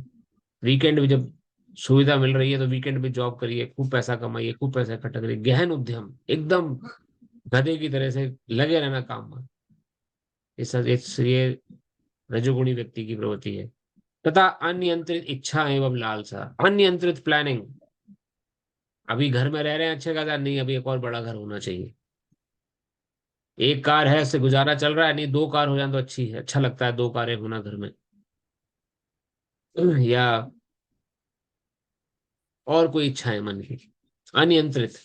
Speaker 1: वीकेंड भी जब सुविधा मिल रही है तो वीकेंड भी जॉब करिए, खूब पैसा कमाइए, खूब पैसा इकट्ठा करिए। गहन उद्यम, एकदम गधे की तरह से लगे रहना काम में, ये रजोगुणी व्यक्ति की प्रवृत्ति है। तथा अनियंत्रित इच्छा एवं लालसा, अनियंत्रित प्लानिंग, अभी घर में रह रहे हैं अच्छे खासा, नहीं अभी एक और बड़ा घर होना चाहिए, एक कार है उससे गुजारा चल रहा है, नहीं दो कार हो जाए तो अच्छी है, अच्छा लगता है दो कारें होना घर में। या और कोई इच्छाएं मन की, अनियंत्रित,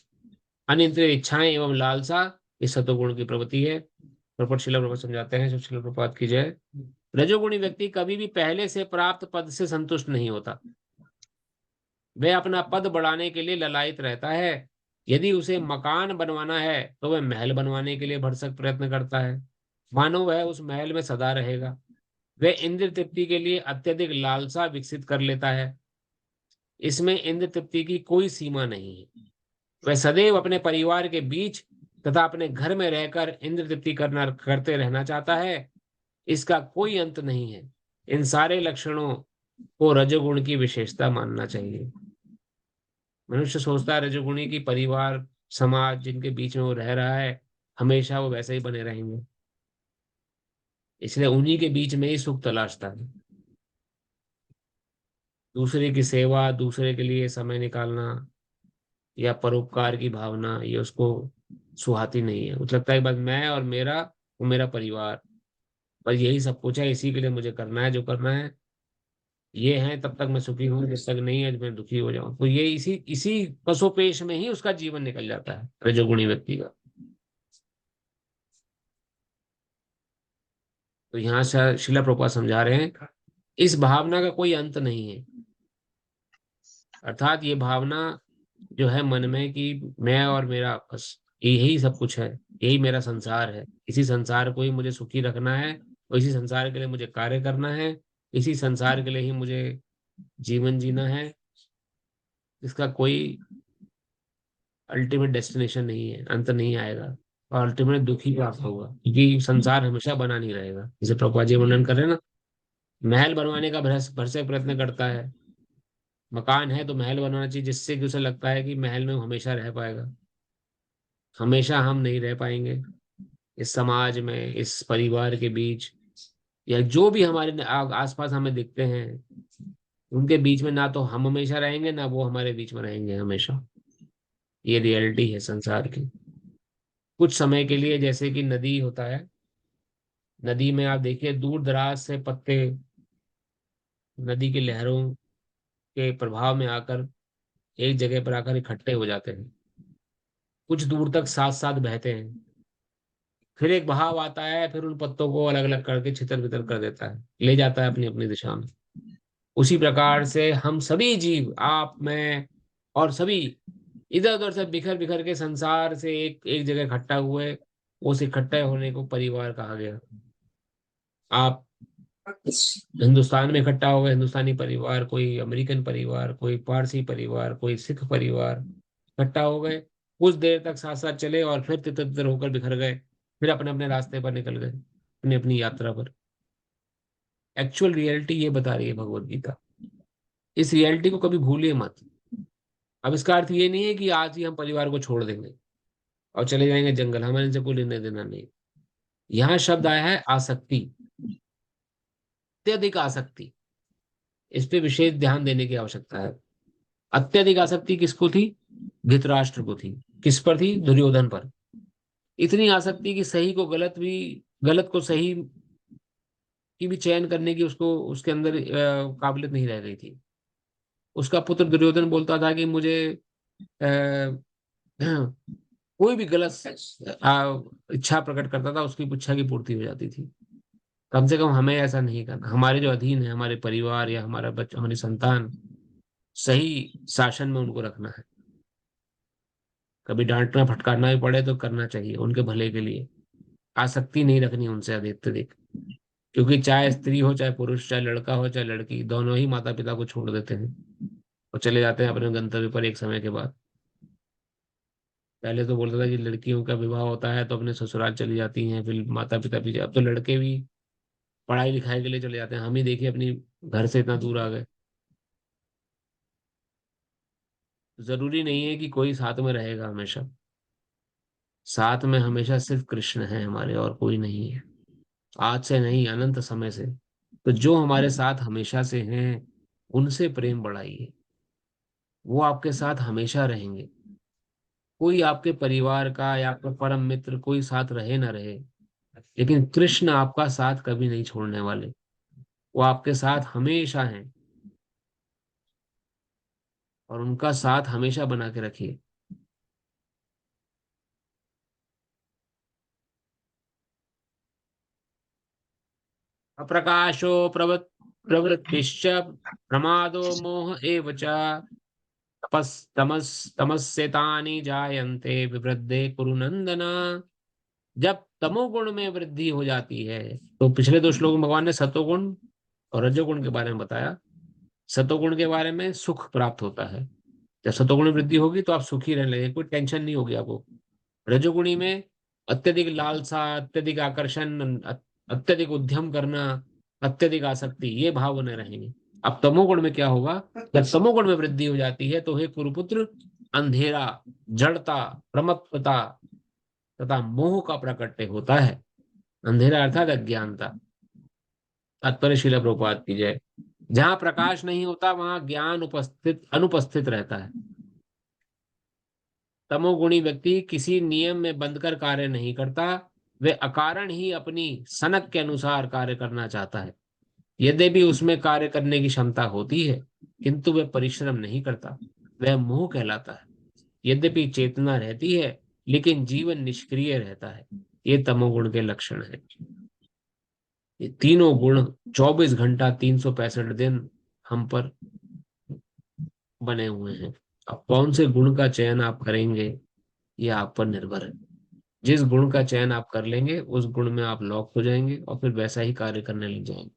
Speaker 1: अनियंत्रित इच्छाएं एवं लालसा, इस सतोगुण की प्रवृत्ति है। प्रपट शिला प्रभुपाद समझाते हैं, शिला प्रभुपाद की जय। रजोगुणी व्यक्ति कभी भी पहले से प्राप्त पद से संतुष्ट नहीं होता, वह अपना पद बढ़ाने के लिए ललायत रहता है। यदि उसे मकान बनवाना है तो वह महल बनवाने के लिए भरसक प्रयत्न करता है, मानो वह उस महल में सदा रहेगा। वह इंद्र तृप्ति के लिए अत्यधिक लालसा विकसित कर लेता है, इसमें इंद्र तृप्ति की कोई सीमा नहीं है। वह सदैव अपने परिवार के बीच तथा अपने घर में रहकर इंद्र तृप्ति करते रहना चाहता है, इसका कोई अंत नहीं है। इन सारे लक्षणों को रजोगुण की विशेषता मानना चाहिए। मनुष्य सोचता है रजोगुणी की परिवार समाज जिनके बीच में वो रह रहा है हमेशा वो वैसे ही बने रहेंगे, इसलिए उन्हीं के बीच में ही सुख तलाशता है। दूसरे की सेवा, दूसरे के लिए समय निकालना या परोपकार की भावना, ये उसको सुहाती नहीं है। उसे लगता है बस मैं और मेरा, वो मेरा परिवार, बस यही सब कुछ है, इसी के लिए मुझे करना है जो करना है, ये है तब तक मैं सुखी हूँ, जब तक नहीं है मैं दुखी हो जाऊं। तो ये इसी इसी पसोपेश में ही उसका जीवन निकल जाता है रजोगुणी व्यक्ति का। तो यहाँ से शिला प्रभुपाद समझा रहे हैं, इस भावना का कोई अंत नहीं है। अर्थात ये भावना जो है मन में कि मैं और मेरा, बस यही सब कुछ है, यही मेरा संसार है, इसी संसार को ही मुझे सुखी रखना है, और इसी संसार के लिए मुझे कार्य करना है, इसी संसार के लिए ही मुझे जीवन जीना है, इसका कोई अल्टीमेट डेस्टिनेशन नहीं है, अंत नहीं आएगा, और अल्टीमेट दुख ही प्राप्त होगा, क्योंकि संसार हमेशा बना नहीं रहेगा, जैसे प्रभुपाद जी वर्णन कर रहे हैं ना, महल बनवाने का भरसक प्रयत्न करता है। मकान है तो महल बनवाना चाहिए, जिससे कि उसे लगता है कि महल में वो हमेशा रह पाएगा। हमेशा हम नहीं रह पाएंगे इस समाज में, इस परिवार के बीच, या जो भी हमारे आसपास हमें दिखते हैं उनके बीच में। ना तो हम हमेशा रहेंगे, ना वो हमारे बीच में रहेंगे हमेशा। ये रियलिटी है संसार की। कुछ समय के लिए, जैसे कि नदी होता है, नदी में आप देखिए दूर दराज से पत्ते नदी की लहरों के प्रभाव में आकर एक जगह पर आकर इकट्ठे हो जाते हैं, कुछ दूर तक साथ साथ बहते हैं। फिर एक बहाव आता है, फिर उन पत्तों को अलग अलग करके छितर बितर कर देता है, ले जाता है अपनी अपनी दिशा में। उसी प्रकार से हम सभी जीव, आप, मैं और सभी, इधर उधर से बिखर बिखर के संसार से एक एक जगह इकट्ठा हुए। उस इकट्ठे होने को परिवार कहा गया। आप हिंदुस्तान में इकट्ठा हो गए, हिंदुस्तानी परिवार, कोई अमेरिकन परिवार, कोई पारसी परिवार, कोई सिख परिवार, इकट्ठा हो गए। कुछ देर तक साथ साथ चले और फिर तितर तितर होकर बिखर गए, फिर अपने अपने रास्ते पर निकल गए, अपनी अपनी यात्रा पर। एक्चुअल रियलिटी ये बता रही है भगवत गीता। इस रियलिटी को कभी भूलिए मत। अब इसका अर्थ ये नहीं है कि आज ही हम परिवार को छोड़ देंगे और चले जाएंगे जंगल, हमारे इनसे कोई लेने देना नहीं। यहाँ शब्द आया है आसक्ति, अत्यधिक आसक्ति। इस पे विशेष ध्यान देने की आवश्यकता है। अत्यधिक आसक्ति किसको थी? धृतराष्ट्र को थी। किस पर थी? दुर्योधन पर। इतनी आसक्ति कि सही को गलत भी, गलत को सही की भी चयन करने की उसको, उसके अंदर काबिलियत नहीं रह गई थी। उसका पुत्र दुर्योधन बोलता था कि मुझे अ, कोई भी गलत इच्छा प्रकट करता था, उसकी इच्छा की पूर्ति हो जाती थी। कम से कम हमें ऐसा नहीं करना। हमारे जो अधीन है, हमारे परिवार या हमारा बच्चा, हमारी संतान, सही शासन में उनको रखना है। कभी डांटना फटकारना भी पड़े तो करना चाहिए उनके भले के लिए। आसक्ति नहीं रखनी उनसे अत्यधिक, क्योंकि चाहे स्त्री हो, चाहे पुरुष, चाहे लड़का हो, चाहे लड़की, दोनों ही माता पिता को छोड़ देते हैं और चले जाते हैं अपने गंतव्य पर एक समय के बाद। पहले तो बोलता था कि लड़कियों का विवाह होता है तो अपने ससुराल चली जाती हैं, फिर माता पिता भी। अब तो लड़के भी पढ़ाई लिखाई के लिए चले जाते हैं। हम ही देखिए अपनी घर से इतना दूर आ गए। जरूरी नहीं है कि कोई साथ में रहेगा हमेशा। साथ में हमेशा सिर्फ कृष्ण है हमारे, और कोई नहीं है। आज से नहीं, अनंत समय से। तो जो हमारे साथ हमेशा से हैं, उनसे प्रेम बढ़ाइए। वो आपके साथ हमेशा रहेंगे। कोई आपके परिवार का या आपका परम मित्र कोई साथ रहे ना रहे, लेकिन कृष्ण आपका साथ कभी नहीं छोड़ने वाले। वो आपके साथ हमेशा हैं, और उनका साथ हमेशा बना के रखिए। अप्रकाशो प्रवृत्तिश्च प्रमादो मोह एव च तमस्येतानि जायन्ते विवृद्धे कुरु नंदन। जब तमोगुण में वृद्धि हो जाती है, तो पिछले दो श्लोक में भगवान ने सतोगुण और रजोगुण के बारे में बताया। सतोगुण के बारे में सुख प्राप्त होता है। जब सतोगुण में वृद्धि होगी तो आप सुखी रहने लगेंगे, कोई टेंशन नहीं होगी आपको। रजोगुणी में अत्यधिक लालसा, अत्यधिक आकर्षण, अत्यधिक उद्यम करना, अत्यधिक आसक्ति, ये भाव बने रहेंगे। अब तमोगुण में क्या होगा? जब तमोगुण में वृद्धि हो जाती है तो हे कुरुपुत्र, अंधेरा, जड़ता, प्रमत्तता तथा मोह का प्रकट्य होता है। अंधेरा अर्थात अज्ञानता। तात्पर्य श्रील प्रभुपाद की जय। जहां प्रकाश नहीं होता वहां ज्ञान उपस्थित अनुपस्थित रहता है। तमोगुणी व्यक्ति किसी नियम में बंधकर कार्य नहीं करता। वे अकारण ही अपनी सनक के अनुसार कार्य करना चाहता है। यद्यपि उसमें कार्य करने की क्षमता होती है, किंतु वह परिश्रम नहीं करता। वह मोह कहलाता है। यद्यपि चेतना रहती है, लेकिन जीवन निष्क्रिय रहता है। ये तमोगुण के लक्षण है। ये तीनों गुण 24 घंटा 365 दिन हम पर बने हुए हैं। अब कौन से गुण का चयन आप करेंगे, ये आप पर निर्भर है। जिस गुण का चयन आप कर लेंगे, उस गुण में आप लॉक हो जाएंगे और फिर वैसा ही कार्य करने लग जाएंगे।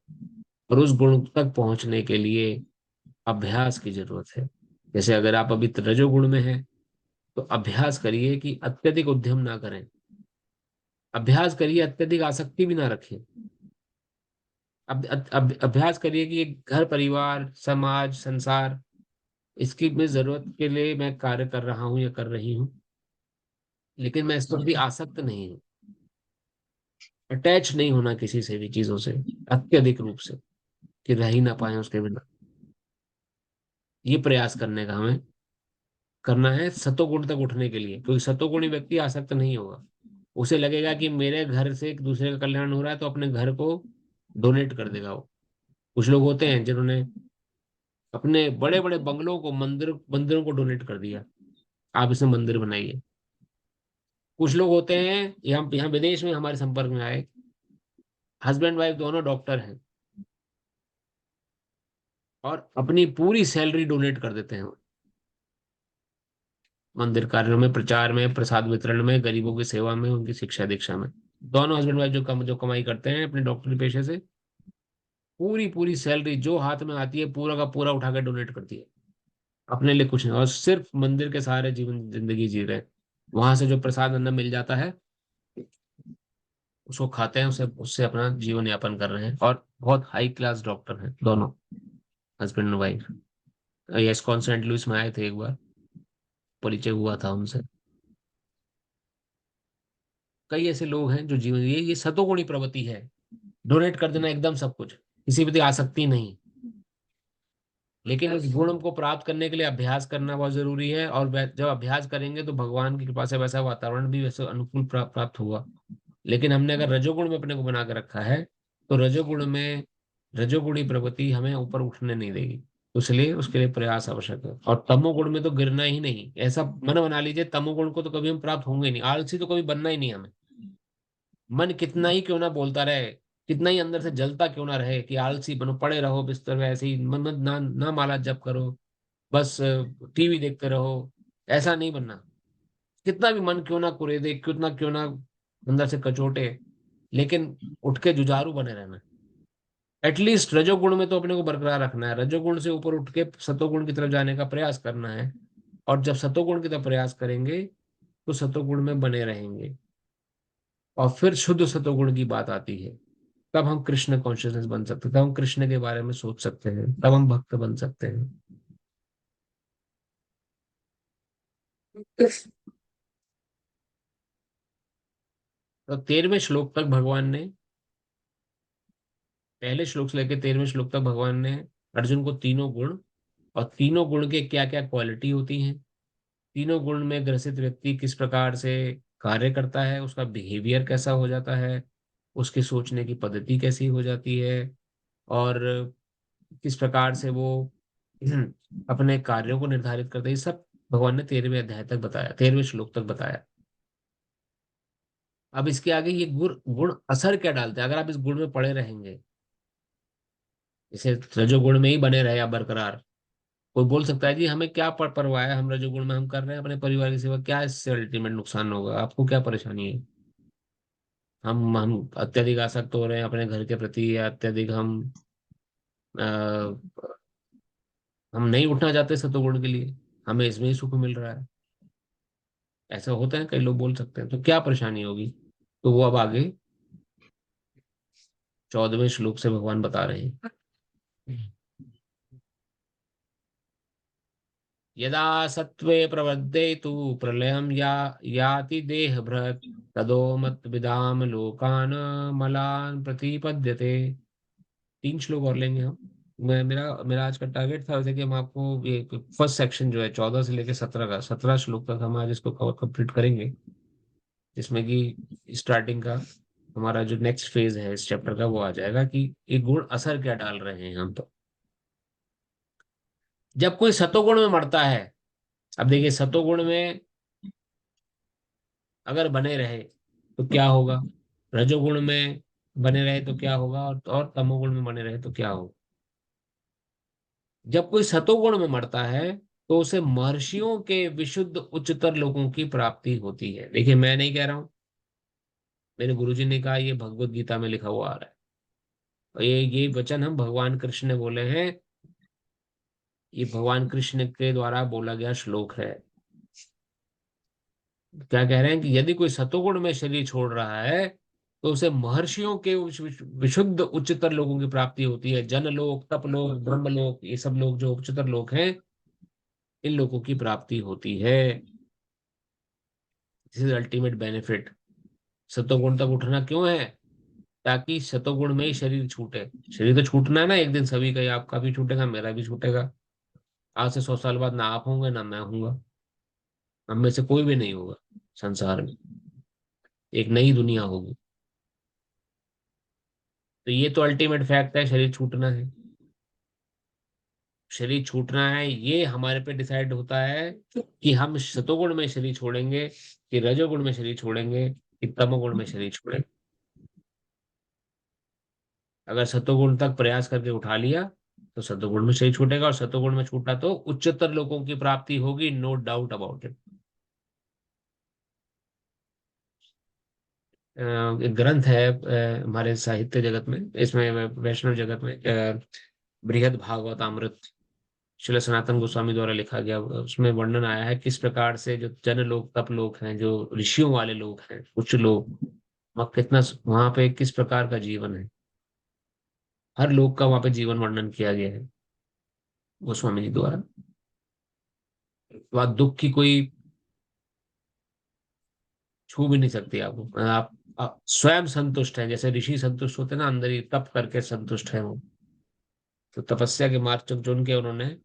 Speaker 1: और उस गुण तक पहुंचने के लिए अभ्यास की जरूरत है। जैसे अगर आप अभी रजोगुण में हैं, तो अभ्यास करिए कि अत्यधिक उद्यम ना करें। अभ्यास करिए अत्यधिक आसक्ति भी ना रखें। अब अभ्यास करिए कि ये घर परिवार समाज संसार, इसकी मैं जरूरत के लिए मैं कार्य कर रहा हूँ या कर रही हूँ, लेकिन मैं इस पर भी आसक्त नहीं हूँ। अटैच नहीं होना किसी से भी चीजों से अत्यधिक रूप से, कि रह ही ना पाए उसके बिना। ये प्रयास करने का हमें करना है सतोगुण तक उठने के लिए, क्योंकि सतोगुणी व्यक्ति आसक्त नहीं होगा। उसे लगेगा कि मेरे घर से एक दूसरे का कल्याण हो रहा है, तो अपने घर को डोनेट कर देगा वो। कुछ लोग होते हैं जिन्होंने अपने बड़े बड़े बंगलों को मंदिरों को डोनेट कर दिया, आप इसमें मंदिर बनाइए। कुछ लोग होते हैं, यहाँ यहाँ विदेश में हमारे संपर्क में आए, हस्बैंड वाइफ दोनों डॉक्टर हैं, और अपनी पूरी सैलरी डोनेट कर देते हैं मंदिर कार्यों में, प्रचार में, प्रसाद वितरण में, गरीबों की सेवा में, उनकी शिक्षा दीक्षा में। दोनों हस्बैंड वाइफ जो कमाई करते हैं अपने डॉक्टरी पेशे से, पूरी पूरी सैलरी जो हाथ में आती है पूरा का पूरा उठा के डोनेट करती है। अपने लिए कुछ नहीं, और सिर्फ मंदिर के सहारे जीवन जिंदगी जी रहे हैं। वहां से जो प्रसाद अन्न मिल जाता है उसको खाते हैं, उसे उससे अपना जीवन यापन कर रहे हैं, और बहुत हाई क्लास डॉक्टर हैं दोनों, husband and wife. Yes, Saint Louis में आए थे एक बार, परिचय हुआ था उनसे। कई ऐसे लोग हैं जो जीवन, ये सतोगुणी प्रवृत्ति है, डोनेट कर देना एकदम सब कुछ, किसी प्रति आसक्ति नहीं। लेकिन इस गुण को प्राप्त करने के लिए अभ्यास करना बहुत जरूरी है, और जब अभ्यास करेंगे तो भगवान की कृपा से वैसा वातावरण भी वैसे अनुकूल प्राप्त होगा। लेकिन हमने अगर रजोगुण में अपने को बना कर रखा है, तो रजोगुणी प्रवृत्ति हमें ऊपर उठने नहीं देगी। तो इसलिए उसके लिए प्रयास आवश्यक है, और तमोगुण में तो गिरना ही नहीं, ऐसा मन बना लीजिए तमोगुण को तो कभी हम प्राप्त होंगे ही नहीं, आलसी तो कभी बनना ही नहीं हमें। मन कितना ही क्यों ना बोलता रहे, कितना ही अंदर से जलता क्यों ना रहे कि आलसी बनो, पड़े रहो बिस्तर में ऐसे ही, मन मन ना माला जप करो, बस टीवी देखते रहो, ऐसा नहीं बनना। कितना भी मन क्यों ना कुरेदे, कितना क्यों ना अंदर से कचोटे, लेकिन उठ के जुझारू बने रहना। एटलीस्ट रजोगुण में तो अपने को बरकरार रखना है, रजोगुण से ऊपर उठ के सतोगुण की तरफ जाने का प्रयास करना है। और जब सतोगुण की तरफ प्रयास करेंगे तो सतोगुण में बने रहेंगे, और फिर शुद्ध सतोगुण की बात आती है। तब हम कृष्ण कॉन्शियसनेस बन सकते हैं, तब हम कृष्ण के बारे में सोच सकते हैं, तब हम भक्त बन सकते हैं। तो 13वें श्लोक तक भगवान ने, पहले श्लोक से लेकर 13वें श्लोक तक भगवान ने अर्जुन को तीनों गुण, और तीनों गुण के क्या क्या क्वालिटी होती हैं, तीनों गुण में ग्रसित व्यक्ति किस प्रकार से कार्य करता है, उसका बिहेवियर कैसा हो जाता है, उसकी सोचने की पद्धति कैसी हो जाती है, और किस प्रकार से वो अपने कार्यों को निर्धारित करते हैं, ये सब भगवान ने 13वें अध्याय तक बताया, 13वें श्लोक तक बताया। अब इसके आगे ये गुण गुण असर क्या डालते हैं अगर आप इस गुण में पड़े रहेंगे, जैसे रजोगुण में ही बने रहे या बरकरार। कोई बोल सकता है जी हमें क्या परवाह है, हम रजोगुण में हम कर रहे हैं अपने परिवार की सेवा, क्या इससे अल्टीमेट नुकसान होगा, आपको क्या परेशानी है। हम अत्यधिक आसक्त हो रहे हैं अपने घर के प्रति, या अत्यधिक अ, हम नहीं उठना चाहते सतोगुण के लिए, हमें इसमें ही सुख मिल रहा है, ऐसा होता है, कई लोग बोल सकते हैं, तो क्या परेशानी होगी। तो वो अब आगे 14वें श्लोक से भगवान बता रहे हैं। यदा सत्त्वे प्रवृद्धे तु प्रलयं याति देहभृत्, तदो मत्विदाम लोकान मलान प्रतिपद्यते। 3 श्लोक और लेंगे हम। मैं मेरा मेरा आज का टारगेट था वैसे कि हम आपको ये फर्स्ट सेक्शन जो है 14 से लेकर 17 का 17 श्लोक तक हम आज इसको कवर कंप्लीट करेंगे, जिसमें कि स्टार्टिंग का हमारा जो नेक्स्ट फेज है इस चैप्टर का वो आ जाएगा कि ये गुण असर क्या डाल रहे हैं हम पर। जब कोई सतोगुण में मरता है, अब देखिए सतोगुण में अगर बने रहे तो क्या होगा, रजोगुण में बने रहे तो क्या होगा, और तमोगुण में बने रहे तो क्या होगा। जब कोई सतोगुण में मरता है तो उसे महर्षियों के विशुद्ध उच्चतर लोगों की प्राप्ति होती है। देखिए मैं नहीं कह रहा हूं, मेरे गुरुजी ने कहा, ये भगवत गीता में लिखा हुआ आ रहा है, और ये वचन हम भगवान कृष्ण ने बोले हैं, ये भगवान कृष्ण के द्वारा बोला गया श्लोक है। क्या कह रहे हैं कि यदि कोई सतोगुण में शरीर छोड़ रहा है तो उसे महर्षियों के विशुद्ध उच्चतर लोगों की प्राप्ति होती है। जनलोक, तपलोक, ब्रह्मलोक, ये सब लोग जो उच्चतर लोक हैं, इन लोगों की प्राप्ति होती है। This is ultimate benefit. सतोगुण तक उठना क्यों है? ताकि सतोगुण में ही शरीर छूटे। शरीर तो छूटना है ना एक दिन सभी का ही, आपका भी छूटेगा, मेरा भी छूटेगा। आज से 100 साल बाद ना आप होंगे ना मैं हूंगा, हम में से कोई भी नहीं होगा संसार में। एक नई दुनिया होगी। तो ये तो अल्टीमेट फैक्ट है, शरीर छूटना है। शरीर छूटना है, ये हमारे पे डिसाइड होता है कि हम सतोगुण में शरीर छोड़ेंगे, कि रजोगुण में शरीर छोड़ेंगे, कि तमोगुण में शरीर छोड़ेंगे। अगर सतोगुण तक प्रयास करके उठा लिया तो सतोगुण में शरीर छूटेगा, और सतोगुण में छूटा तो उच्चतर लोगों की प्राप्ति होगी, नो डाउट अबाउट इट। एक ग्रंथ है हमारे साहित्य जगत में, इसमें वैष्णव जगत में, बृहद भागवतामृत, श्रील सनातन गोस्वामी द्वारा लिखा गया। उसमें वर्णन आया है किस प्रकार से जो जन लोग, तप लोग हैं, जो ऋषियों वाले लोग हैं, उच्च लोग, वहाँ कितना, वहां पे किस प्रकार का जीवन है। हर लोग का वहां पे जीवन वर्णन किया गया है गोस्वामी जी द्वारा। वहाँ दुख की कोई छू भी नहीं सकती आपको। आप स्वयं संतुष्ट हैं, जैसे ऋषि संतुष्ट होते हैं ना, अंदर ही तप करके संतुष्ट है वो। तो तपस्या के मार्ग चुन के उन्होंने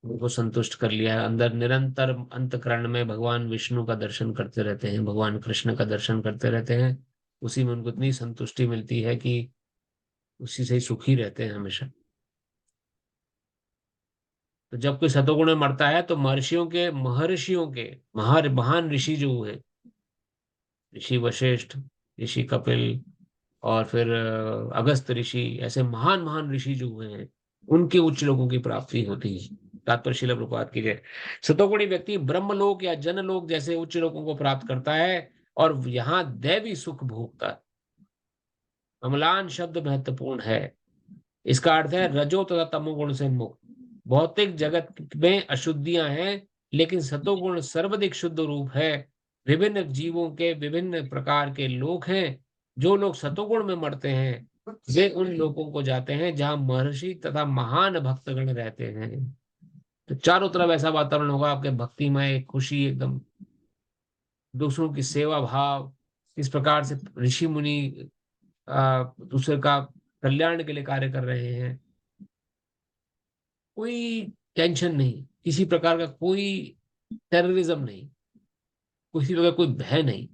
Speaker 1: उनको संतुष्ट कर लिया है। अंदर निरंतर अंतःकरण में भगवान विष्णु का दर्शन करते रहते हैं, भगवान कृष्ण का दर्शन करते रहते हैं। उसी में उनको इतनी संतुष्टि मिलती है कि उसी से ही सुखी रहते हैं हमेशा। तो जब कोई सतोगुण में मरता है तो महर्षियों के महान ऋषि जो हुए, ऋषि वशिष्ठ, ऋषि कपिल, और फिर अगस्त ऋषि, ऐसे महान महान ऋषि जो हुए हैं, उनके उच्च लोगों की प्राप्ति होती है। तात्पर्य शिला प्रपात की जय। सतोगुणी व्यक्ति ब्रह्मलोक या जनलोक जैसे उच्च लोगों को प्राप्त करता है, और यहाँ दैवी सुख भोगता है। अम्लान शब्द महत्वपूर्ण है। इसका अर्थ है रजो तथा तमोगुण से मुक्त। भौतिक जगत में अशुद्धियां हैं, लेकिन सतोगुण सर्वाधिक शुद्ध रूप है। विभिन्न जीवों के विभिन्न प्रकार के लोग हैं। जो लोग सतोगुण में मरते हैं वे उन लोगों को जाते हैं जहां महर्षि तथा महान भक्तगण रहते हैं। तो चारों तरफ ऐसा वातावरण होगा आपके, भक्तिमय, खुशी एकदम, दूसरों की सेवा भाव, इस प्रकार से ऋषि मुनि दूसरे का कल्याण के लिए कार्य कर रहे हैं। कोई टेंशन नहीं, किसी प्रकार का कोई टेररिज्म नहीं, किसी प्रकार कोई भय नहीं।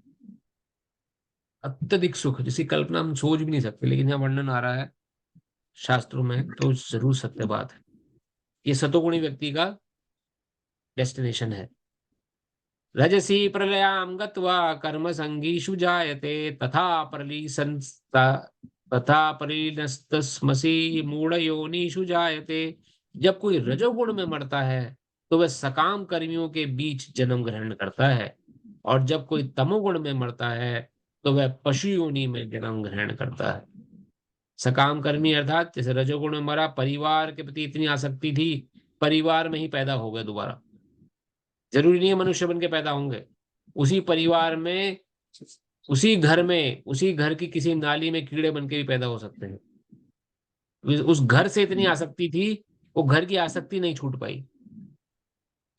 Speaker 1: अत्यधिक सुख जिसकी कल्पना हम सोच भी नहीं सकते, लेकिन यहाँ वर्णन आ रहा है शास्त्रों में, तो जरूर सत्य बात है। ये सतोगुणी व्यक्ति का डेस्टिनेशन है। रजसी प्रलयां गत्वा कर्म संगीषु जायते, तथा तथा परिणस्तस्मसि मूढ़ योनिषु जायते। जब कोई रजोगुण में मरता है तो वह सकाम कर्मियों के बीच जन्म ग्रहण करता है, और जब कोई तमोगुण में मरता है तो वह पशु योनि में जन्म ग्रहण करता है। सकाम कर्मी अर्थात जैसे रजोगुण में मरा, परिवार के प्रति इतनी आसक्ति थी, परिवार में ही पैदा हो गए दोबारा। जरूरी नहीं है मनुष्य बन के पैदा होंगे, उसी परिवार में, उसी घर की किसी नाली में कीड़े बन के भी पैदा हो सकते हैं। उस घर से इतनी आसक्ति थी, वो घर की आसक्ति नहीं छूट पाई,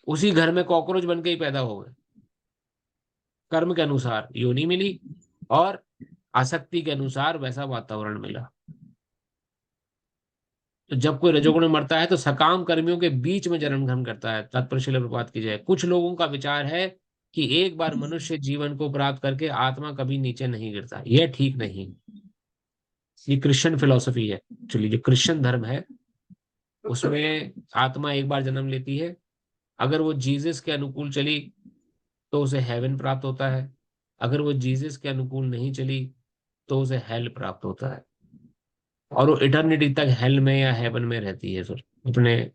Speaker 1: उसी घर में कॉकरोच बन के ही पैदा हो गए। कर्म के अनुसार योनि मिली, और आसक्ति के अनुसार वैसा वातावरण मिला। तो जब कोई रजोगुण में मरता है तो सकाम कर्मियों के बीच में जन्म ग्रहण करता है। तात्पर्य शिला प्रपात की जाए। कुछ लोगों का विचार है कि एक बार मनुष्य जीवन को प्राप्त करके आत्मा कभी नीचे नहीं गिरता, यह ठीक नहीं। ये क्रिश्चियन फिलॉसफी है एक्चुअली, जो क्रिश्चियन धर्म है उसमें आत्मा एक बार जन्म लेती है। अगर वो जीसस के अनुकूल चली तो उसे हेवन प्राप्त होता है, अगर वो जीसस के अनुकूल नहीं चली तो उसे हेल प्राप्त होता है, और वो इटर्निटी तक हेल में या हेवन में रहती है फिर अपने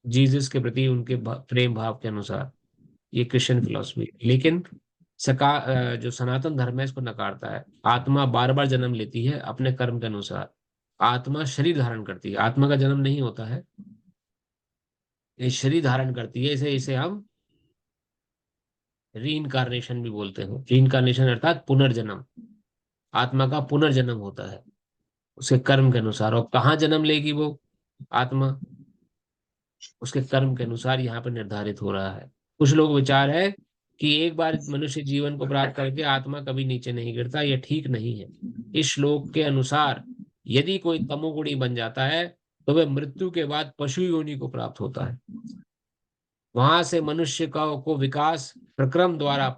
Speaker 1: जीसस के प्रति उनके प्रेम भाव के अनुसार। ये क्रिश्चियन फिलोसफी। लेकिन जो सनातन धर्म है इसको नकारता है। आत्मा बार बार जन्म लेती है अपने कर्म के अनुसार। आत्मा शरीर धारण करती है, आत्मा का जन्म नहीं होता है, ये शरीर धारण करती है। इसे इसे हम री इनकारनेशन भी बोलते हैं। री इनकारनेशन अर्थात पुनर्जन्म। आत्मा का पुनर्जन्म होता है उसके कर्म के अनुसार। और कहाँ जन्म लेगी वो आत्मा, उसके कर्म के अनुसार यहाँ पर निर्धारित हो रहा है। कुछ लोग विचार है कि एक बार मनुष्य जीवन को प्राप्त करके आत्मा कभी नीचे नहीं गिरता, यह ठीक नहीं है। इस श्लोक के अनुसार यदि कोई तमोगुणी बन जाता है तो वह मृत्यु के बाद पशु योनि को प्राप्त होता है। वहां से मनुष्य को विकास प्रक्रम द्वारा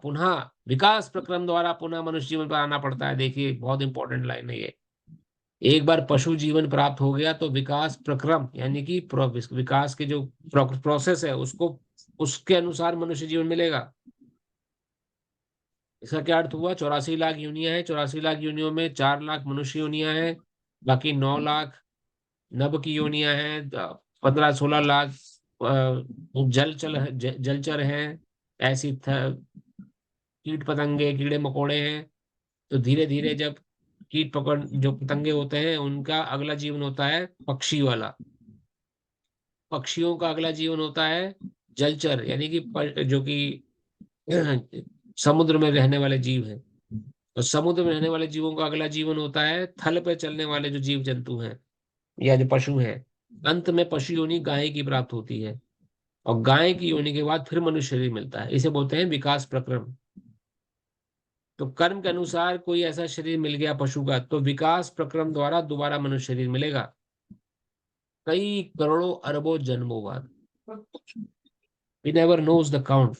Speaker 1: पुनः मनुष्य जीवन पर आना पड़ता है। देखिए बहुत इंपॉर्टेंट लाइन है ये। एक बार पशु जीवन प्राप्त हो गया तो विकास प्रक्रम यानी कि विकास के जो प्रोसेस है उसको उसके अनुसार मनुष्य जीवन मिलेगा। इसका क्या अर्थ हुआ? 84 लाख योनियां हैं, 84 लाख योनियों में 4 लाख मनुष्य योनियां हैं, बाकी 9 लाख नभ की योनियां हैं, 15-16 लाख जलचर हैं, ऐसी कीट पतंगे कीड़े मकोड़े हैं। तो धीरे धीरे जब कीट पकड़ जो पतंगे होते हैं उनका अगला जीवन होता है पक्षी वाला, पक्षियों का अगला जीवन होता है जलचर यानी कि जो कि समुद्र में रहने वाले जीव हैं। तो समुद्र में रहने वाले जीवों का अगला जीवन होता है थल पे चलने वाले जो जीव जंतु हैं या जो पशु हैं। अंत में पशु योनि गाय की प्राप्त होती है और गाय की योनि के बाद फिर मनुष्य शरीर मिलता है। इसे बोलते हैं विकास प्रक्रम। तो कर्म के अनुसार कोई ऐसा शरीर मिल गया पशु का तो विकास प्रक्रम द्वारा दोबारा मनुष्य शरीर मिलेगा कई करोड़ों अरबों जन्मों बाद। We never knows the count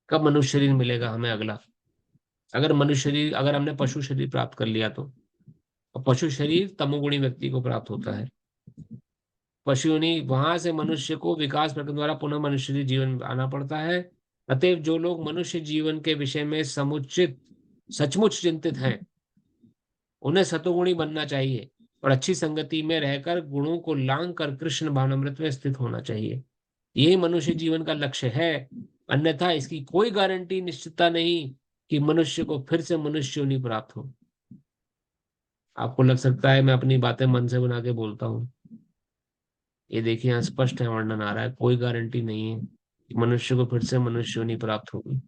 Speaker 1: कब मनुष्य शरीर मिलेगा हमें अगला। अगर हमने पशु शरीर प्राप्त कर लिया तो, और पशु शरीर तमोगुणी व्यक्ति को प्राप्त होता है। पशुनी वहां से मनुष्य को विकास प्रक्रम द्वारा पुनः मनुष्य जीवन में आना पड़ता है। अतएव जो लोग मनुष्य जीवन के विषय में सचमुच चिंतित हैं उन्हें सतोगुणी बनना चाहिए और अच्छी संगति में रहकर गुणों को लांग कर कृष्ण भावनामृत में स्थित होना चाहिए। यही मनुष्य जीवन का लक्ष्य है। अन्यथा इसकी कोई गारंटी निश्चितता नहीं कि मनुष्य को फिर से मनुष्य योनि प्राप्त हो। आपको लग सकता है मैं अपनी बातें मन से बना के बोलता हूँ, ये देखिए यहाँ स्पष्ट है वर्णन आ रहा है, कोई गारंटी नहीं है कि मनुष्य को फिर से मनुष्य योनि प्राप्त होगी।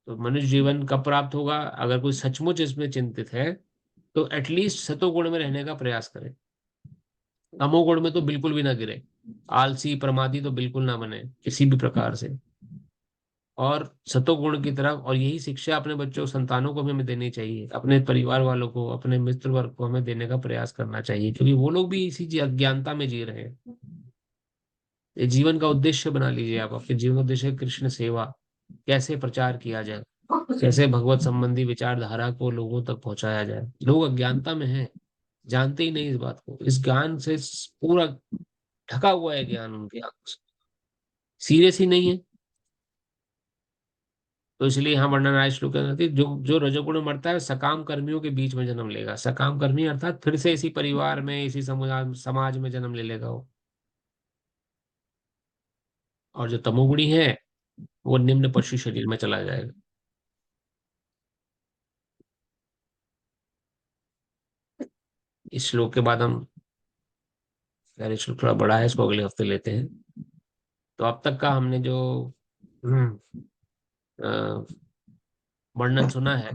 Speaker 1: तो मनुष्य जीवन कब प्राप्त होगा? अगर कोई सचमुच इसमें चिंतित है तो एटलीस्ट सतोगुण में रहने का प्रयास करे, तमोगुण में तो बिल्कुल भी ना गिरे, आलसी प्रमादी तो बिल्कुल ना बने किसी भी प्रकार से, और सतोगुण की तरफ। और यही शिक्षा अपने बच्चों संतानों को भी हमें देनी चाहिए, अपने परिवार वालों को अपने मित्र वर्ग को हमें देने का प्रयास करना चाहिए, क्योंकि वो लोग भी इसी अज्ञानता में जी रहे हैं। ये जीवन का उद्देश्य बना लीजिए आप, आपके जीवन का उद्देश्य है कृष्ण सेवा, कैसे प्रचार किया जाए, कैसे भगवत संबंधी विचारधारा को लोगों तक पहुंचाया जाए। लोग अज्ञानता में हैं, जानते ही नहीं इस बात को, इस ज्ञान से पूरा ढका हुआ है ज्ञान उनके आंखों से, सीरियस ही नहीं है। तो इसलिए यहाँ वर्णन आया श्लोक के अंदर कि जो जो रजोगुण में मरता है सकाम कर्मियों के बीच में जन्म लेगा। सकाम कर्मी अर्थात फिर से इसी परिवार में इसी समाज में जन्म ले लेगा वो। और जो तमोगुणी है वो निम्न पशु शरीर में चला जाएगा। इस श्लोक के बाद हम, यार ये श्लोक थोड़ा बड़ा है, इसको अगले हफ्ते लेते हैं। तो अब तक का हमने जो अ, वर्णन सुना है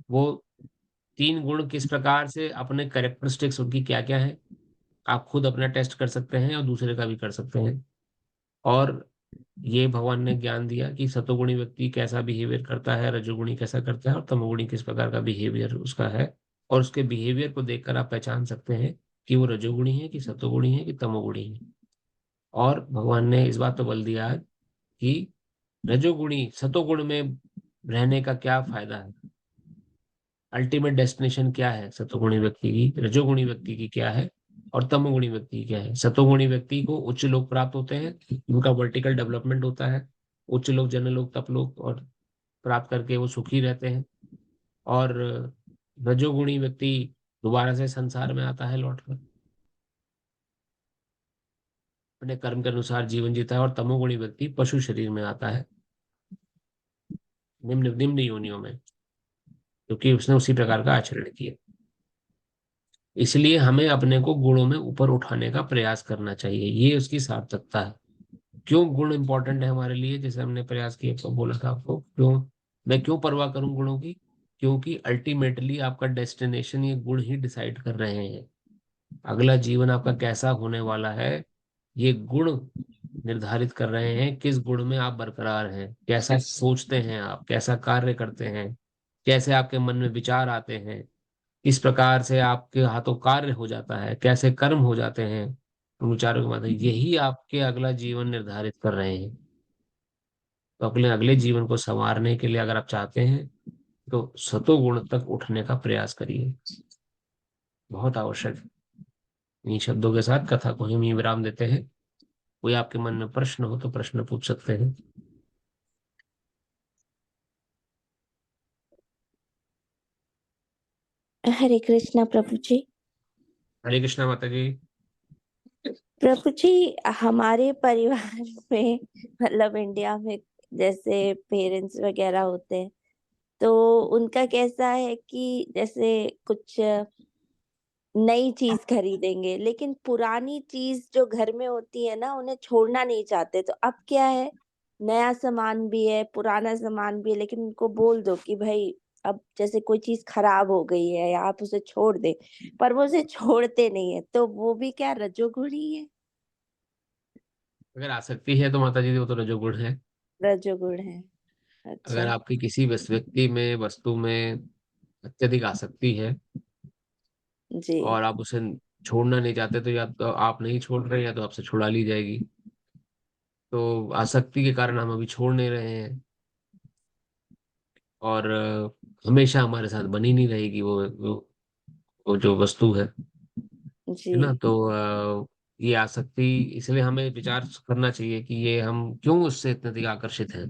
Speaker 1: वो 3 गुण किस प्रकार से अपने कैरेक्टरिस्टिक्स उनकी क्या क्या है, आप खुद अपना टेस्ट कर सकते हैं और दूसरे का भी कर सकते हैं। और ये भगवान ने ज्ञान दिया कि सतोगुणी व्यक्ति कैसा बिहेवियर करता है, रजोगुणी कैसा करता है और तमोगुणी किस प्रकार का बिहेवियर उसका है। और उसके बिहेवियर को देखकर आप पहचान सकते हैं कि वो रजोगुणी है कि सतोगुणी है कि तमोगुणी है। और भगवान ने इस बात पर बल दिया है कि रजोगुणी सतोगुण में रहने का क्या फायदा है, अल्टीमेट डेस्टिनेशन क्या है सतोगुणी व्यक्ति की, रजोगुणी व्यक्ति की क्या है और तमोगुणी व्यक्ति की क्या है। सतोगुणी व्यक्ति को उच्च लोक प्राप्त होते हैं, उनका वर्टिकल डेवलपमेंट होता है, उच्च लोक जनलोक तपलोक और प्राप्त करके वो सुखी रहते हैं। और रजोगुणी व्यक्ति दोबारा से संसार में आता है लौटकर, अपने कर्म के अनुसार जीवन जीता है। और तमोगुणी व्यक्ति पशु शरीर में आता है निम्न निम्न योनियों में, क्योंकि उसने उसी प्रकार का आचरण किया। इसलिए हमें अपने को गुणों में ऊपर उठाने का प्रयास करना चाहिए, ये उसकी सार्थकता है। क्यों गुण इंपॉर्टेंट है हमारे लिए, जैसे हमने प्रयास किया तो बोला था आपको, क्यों मैं क्यों परवाह करूं गुणों की? क्योंकि अल्टीमेटली आपका डेस्टिनेशन ये गुण ही डिसाइड कर रहे हैं। अगला जीवन आपका कैसा होने वाला है, ये गुण निर्धारित कर रहे हैं। किस गुण में आप बरकरार हैं, कैसा सोचते हैं आप, कैसा कार्य करते हैं, कैसे आपके मन में विचार आते हैं, किस प्रकार से आपके हाथों कार्य हो जाता है, कैसे कर्म हो जाते हैं उन विचारों के माध्यम, यही आपके अगला जीवन निर्धारित कर रहे हैं। तो अपने अगले जीवन को संवारने के लिए अगर आप चाहते हैं तो सतोगुण तक उठने का प्रयास करिए, बहुत आवश्यक है। इन शब्दों के साथ कथा को हम यहीं विराम देते हैं। कोई आपके मन में प्रश्न हो तो प्रश्न पूछ सकते हैं।
Speaker 3: हरे कृष्णा प्रभु जी।
Speaker 1: हरे कृष्णा माता जी।
Speaker 3: प्रभु जी, हमारे परिवार में मतलब इंडिया में जैसे पेरेंट्स वगैरह होते हैं, तो उनका कैसा है कि जैसे कुछ नई चीज खरीदेंगे, लेकिन पुरानी चीज जो घर में होती है ना, उन्हें छोड़ना नहीं चाहते। तो अब क्या है, नया सामान भी है, पुराना सामान भी है, लेकिन उनको बोल दो कि भाई अब जैसे कोई चीज खराब हो गई है या आप उसे छोड़ दे, पर वो उसे छोड़ते नहीं है। तो वो भी क्या रजोगुण ही है?
Speaker 1: अगर आसक्ति है तो माता जी वो तो रजोगुण है।
Speaker 3: रजोगुण है।
Speaker 1: अगर
Speaker 3: अच्छा।
Speaker 1: आपकी किसी व्यक्ति में, वस्तु में अत्यधिक आसक्ति है
Speaker 3: जी।
Speaker 1: और आप उसे छोड़ना नहीं चाहते, तो या तो आप नहीं छोड़ रहे या तो आपसे छुड़ा ली जाएगी। तो आसक्ति के कारण हम अभी छोड़ नहीं रहे हैं, और हमेशा हमारे साथ बनी नहीं रहेगी वो जो वस्तु
Speaker 3: जी।
Speaker 1: है ना। तो ये आसक्ति, इसलिए हमें विचार करना चाहिए कि ये हम क्यों उससे इतने अधिक आकर्षित हैं।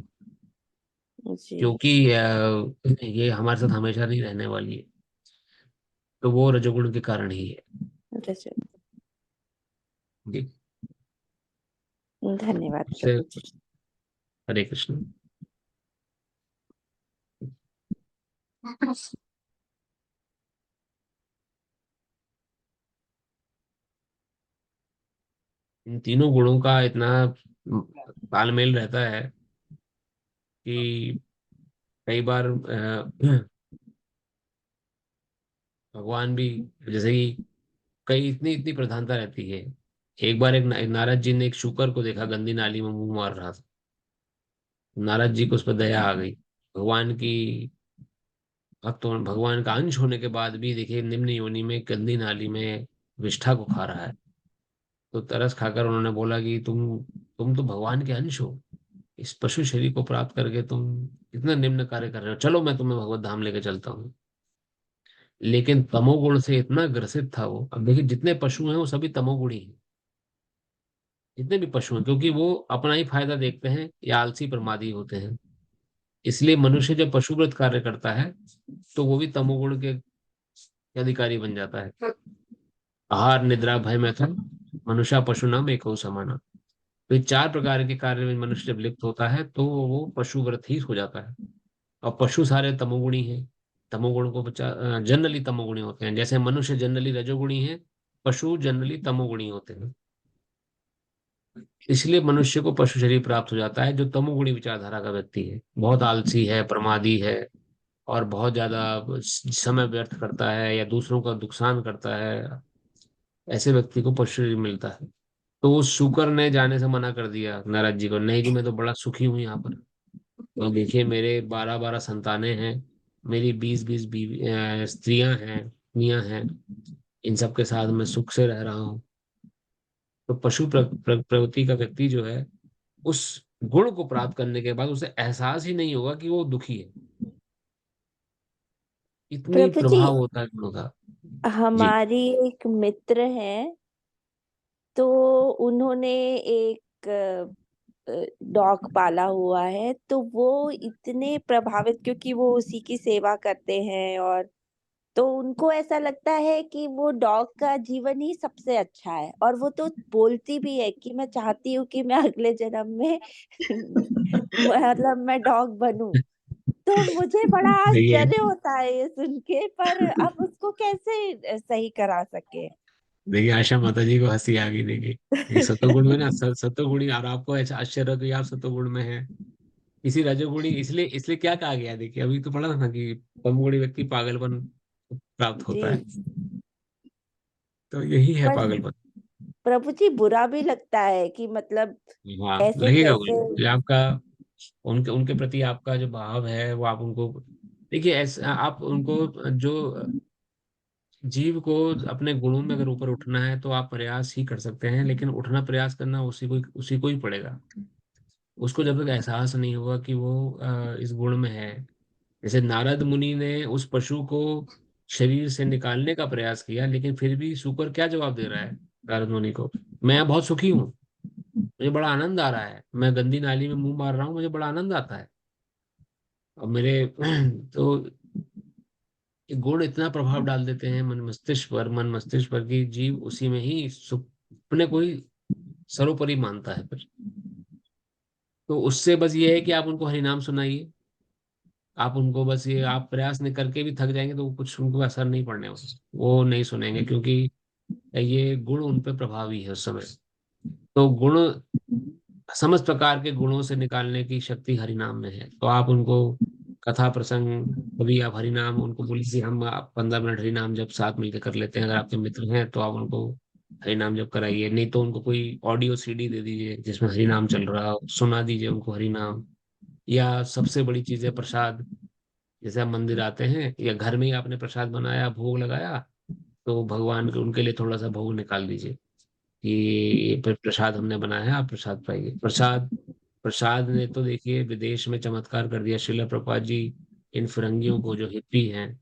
Speaker 3: जी।
Speaker 1: क्योंकि ये हमारे साथ हमेशा नहीं रहने वाली है, तो वो रजोगुण के कारण ही है।
Speaker 3: रजो।
Speaker 1: जी।
Speaker 3: धन्यवाद
Speaker 1: से
Speaker 3: प्रभु जी।
Speaker 1: हरे कृष्ण। इन तीनों गुणों का इतना तालमेल रहता है कि कई बार भगवान भी, जैसे कि कई इतनी इतनी प्रधानता रहती है। एक बार एक नारद जी ने एक शूकर को देखा गंदी नाली में मुंह मार रहा था। नारद जी को उस पर दया आ गई। भगवान की भक्तों, भगवान का अंश होने के बाद भी देखिए निम्न योनि में गंदी नाली में विष्ठा को खा रहा है। तो तरस खाकर उन्होंने बोला कि तुम तो भगवान के अंश हो, इस पशु शरीर को प्राप्त करके तुम कितना निम्न कार्य कर रहे हो, चलो मैं तुम्हें भगवत धाम लेके चलता हूँ। लेकिन तमोगुण से इतना ग्रसित था वो। अब देखिए जितने पशु हैं वो सभी तमोगुणी हैं, जितने भी पशु हैं, क्योंकि वो अपना ही फायदा देखते हैं या आलसी प्रमादी होते हैं। इसलिए मनुष्य जब पशुवृत्त कार्य करता है तो वो भी तमोगुण के अधिकारी बन जाता है। आहार निद्रा भय मैथुन मनुष्य पशु नाम एक समाना। तो ये चार प्रकार के कार्य में मनुष्य जब लिप्त होता है तो वो पशुव्रत ही हो जाता है। और पशु सारे तमोगुणी हैं। तमोगुण को जनरली तमोगुणी होते हैं, जैसे मनुष्य जनरली रजोगुणी है, पशु जनरली तमोगुणी होते हैं। इसलिए मनुष्य को पशु शरीर प्राप्त हो जाता है जो तमोगुणी विचारधारा का व्यक्ति है, बहुत आलसी है, प्रमादी है, और बहुत ज्यादा समय व्यर्थ करता है या दूसरों का नुकसान करता है। ऐसे व्यक्ति को पशु शरीर मिलता है। तो उस शुकर ने जाने से मना कर दिया नारद जी को, नहीं जी मैं तो बड़ा सुखी हूँ यहाँ पर। तो देखिए मेरे 12-12 संतानें हैं, मेरी 20-20 बीवी स्त्रियां हैं, पत्नियां हैं, इन सब के साथ मैं सुख से रह रहा हूँ। तो प्रवृत्ति का व्यक्ति जो है, उस गुण को प्राप्त करने के बाद उसे एहसास ही नहीं होगा कि वो दुखी है। इतनी
Speaker 3: प्रभु जी,
Speaker 1: प्रभाव होता है गुणों का। जी।
Speaker 3: हमारी एक मित्र है, तो उन्होंने एक डॉग पाला हुआ है। तो वो इतने प्रभावित, क्योंकि वो उसी की सेवा करते हैं, और तो उनको ऐसा लगता है कि वो डॉग का जीवन ही सबसे अच्छा है। और वो तो बोलती भी है कि मैं चाहती हूँ कि मैं अगले जन्म में मतलब मैं डॉग बनूं। तो मुझे बड़ा
Speaker 1: देखिए,
Speaker 3: आश्चर्य होता है ये सुन के, पर अब उसको कैसे सही करा सके?
Speaker 1: देखिए आशा माता जी को हंसी आ गई। देखिए ये सतोगुण में ना, सतोगुणी, और आपको ऐसा आश्चर्य हो कि आप सतोगुण में हैं। इसी रजोगुणी, इसलिए इसलिए क्या कहा गया है, देखिए अभी तो पढ़ा था कि तमोगुणी व्यक्ति पागलपन प्राप्त होता है,
Speaker 3: जी,
Speaker 1: तो यही है
Speaker 3: पर
Speaker 1: पागलपन।
Speaker 3: प्रभु जी बुरा भी लगता है कि मतलब
Speaker 1: हाँ,
Speaker 3: ऐसे
Speaker 1: लगेगा
Speaker 3: कैसे।
Speaker 1: मुझे कि आपका उनके उनके प्रति आपका जो भाव है वो आप उनको, देखिए ऐसा आप उनको, जो जीव को अपने गुणों में अगर ऊपर उठना है तो आप प्रयास ही कर सकते हैं, लेकिन उठना प्रयास करना उसी को ही पड़ेगा। उसको जब तक एहसास नहीं होगा कि वो इस गुण में है। जैसे नारद मुनि ने उस पशु को शरीर से निकालने का प्रयास किया, लेकिन फिर भी शुकर क्या जवाब दे रहा है नारद मुनि को, मैं बहुत सुखी हूँ, मुझे बड़ा आनंद आ रहा है, मैं गंदी नाली में मुंह मार रहा हूँ, मुझे बड़ा आनंद आता है। और मेरे तो ये गुण इतना प्रभाव डाल देते हैं मन मस्तिष्क पर कि जीव उसी में ही सुख, अपने को ही सर्वोपरि मानता है फिर। तो उससे बस ये है कि आप उनको हरिनाम सुनाइए, आप उनको बस ये, आप प्रयास नहीं करके भी थक जाएंगे तो कुछ उनको असर नहीं पड़ने वाला, वो नहीं सुनेंगे, क्योंकि ये गुण उन पर प्रभावी है उस समय। तो गुण, समस्त प्रकार के गुणों से निकालने की शक्ति हरिनाम में है। तो आप उनको कथा प्रसंग, कभी आप हरिनाम उनको बोलिए कि हम आप 15 मिनट हरिनाम जब साथ मिलकर कर लेते हैं, अगर आपके मित्र हैं तो आप उनको हरिनाम जब कराइए, नहीं तो उनको कोई ऑडियो सीडी दे दीजिए जिसमें हरिनाम चल रहा हो, सुना दीजिए उनको हरिनाम। या सबसे बड़ी चीज है प्रसाद। जैसे आप मंदिर आते हैं या घर में ही आपने प्रसाद बनाया, भोग लगाया, तो भगवान के उनके लिए थोड़ा सा भोग निकाल दीजिए कि ये प्रसाद हमने बनाया है, आप प्रसाद पाइए। प्रसाद, प्रसाद ने तो देखिए विदेश में चमत्कार कर दिया। श्रील प्रभुपाद जी इन फिरंगियों को, जो हिप्पी हैं,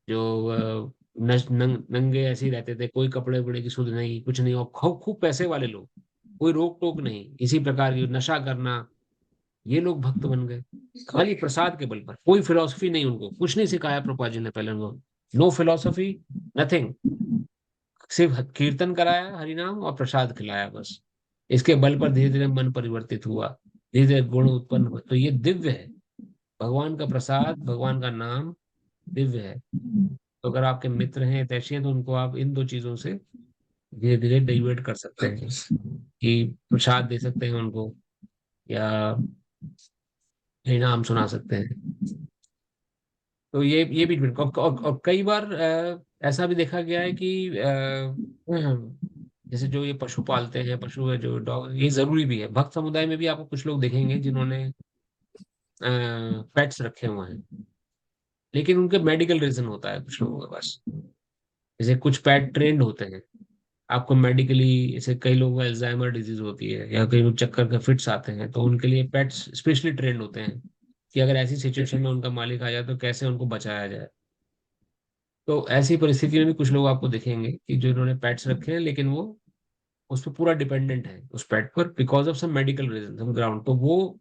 Speaker 1: जो नंगे ऐसे ही रहते थे, कोई कपड़े वपड़े की सुध नहीं, कुछ नहीं, और खूब खूब पैसे वाले लोग, कोई रोक टोक नहीं, इसी प्रकार की नशा करना, ये लोग भक्त बन गए खाली प्रसाद के बल पर। कोई फिलोसफी नहीं, उनको कुछ नहीं सिखाया प्रभुपाद जी ने पहले उनको, नो फिलोसफी, नथिंग, सिर्फ कीर्तन कराया, हरिनाम और प्रसाद खिलाया बस। इसके बल पर धीरे धीरे मन परिवर्तित हुआ, धीरे धीरे गुण उत्पन्न हुए। तो ये दिव्य है, भगवान का प्रसाद, भगवान का नाम दिव्य है। तो अगर आपके मित्र हैं, हितैषी हैं, तो उनको आप इन दो चीजों से धीरे धीरे डाइवर्ट कर सकते हैं, कि प्रसाद दे सकते हैं उनको, या हरिनाम सुना सकते हैं। तो ये भी और कई बार ऐसा भी देखा गया है कि जैसे जो ये पशु पालते हैं, पशु है जो डॉग, ये जरूरी भी है। भक्त समुदाय में भी आपको कुछ लोग देखेंगे जिन्होंने पेट्स रखे हुए हैं, लेकिन उनके मेडिकल रीजन होता है कुछ लोगों के पास। जैसे कुछ पेट ट्रेंड होते हैं आपको मेडिकली, जैसे कई लोगों को अल्जाइमर डिजीज होती है, या कई लोग चक्कर का फिट्स आते हैं, तो उनके लिए पेट्स स्पेशली ट्रेंड होते हैं कि अगर ऐसी सिचुएशन में उनका मालिक आ जाए तो कैसे उनको बचाया जाए। तो ऐसी परिस्थिति में भी कुछ लोग आपको दिखेंगे कि जो इन्होंने पेट्स रखे हैं, लेकिन वो उस पर पूरा डिपेंडेंट है उस पेट पर, because of some medical reason, some ground, तो वो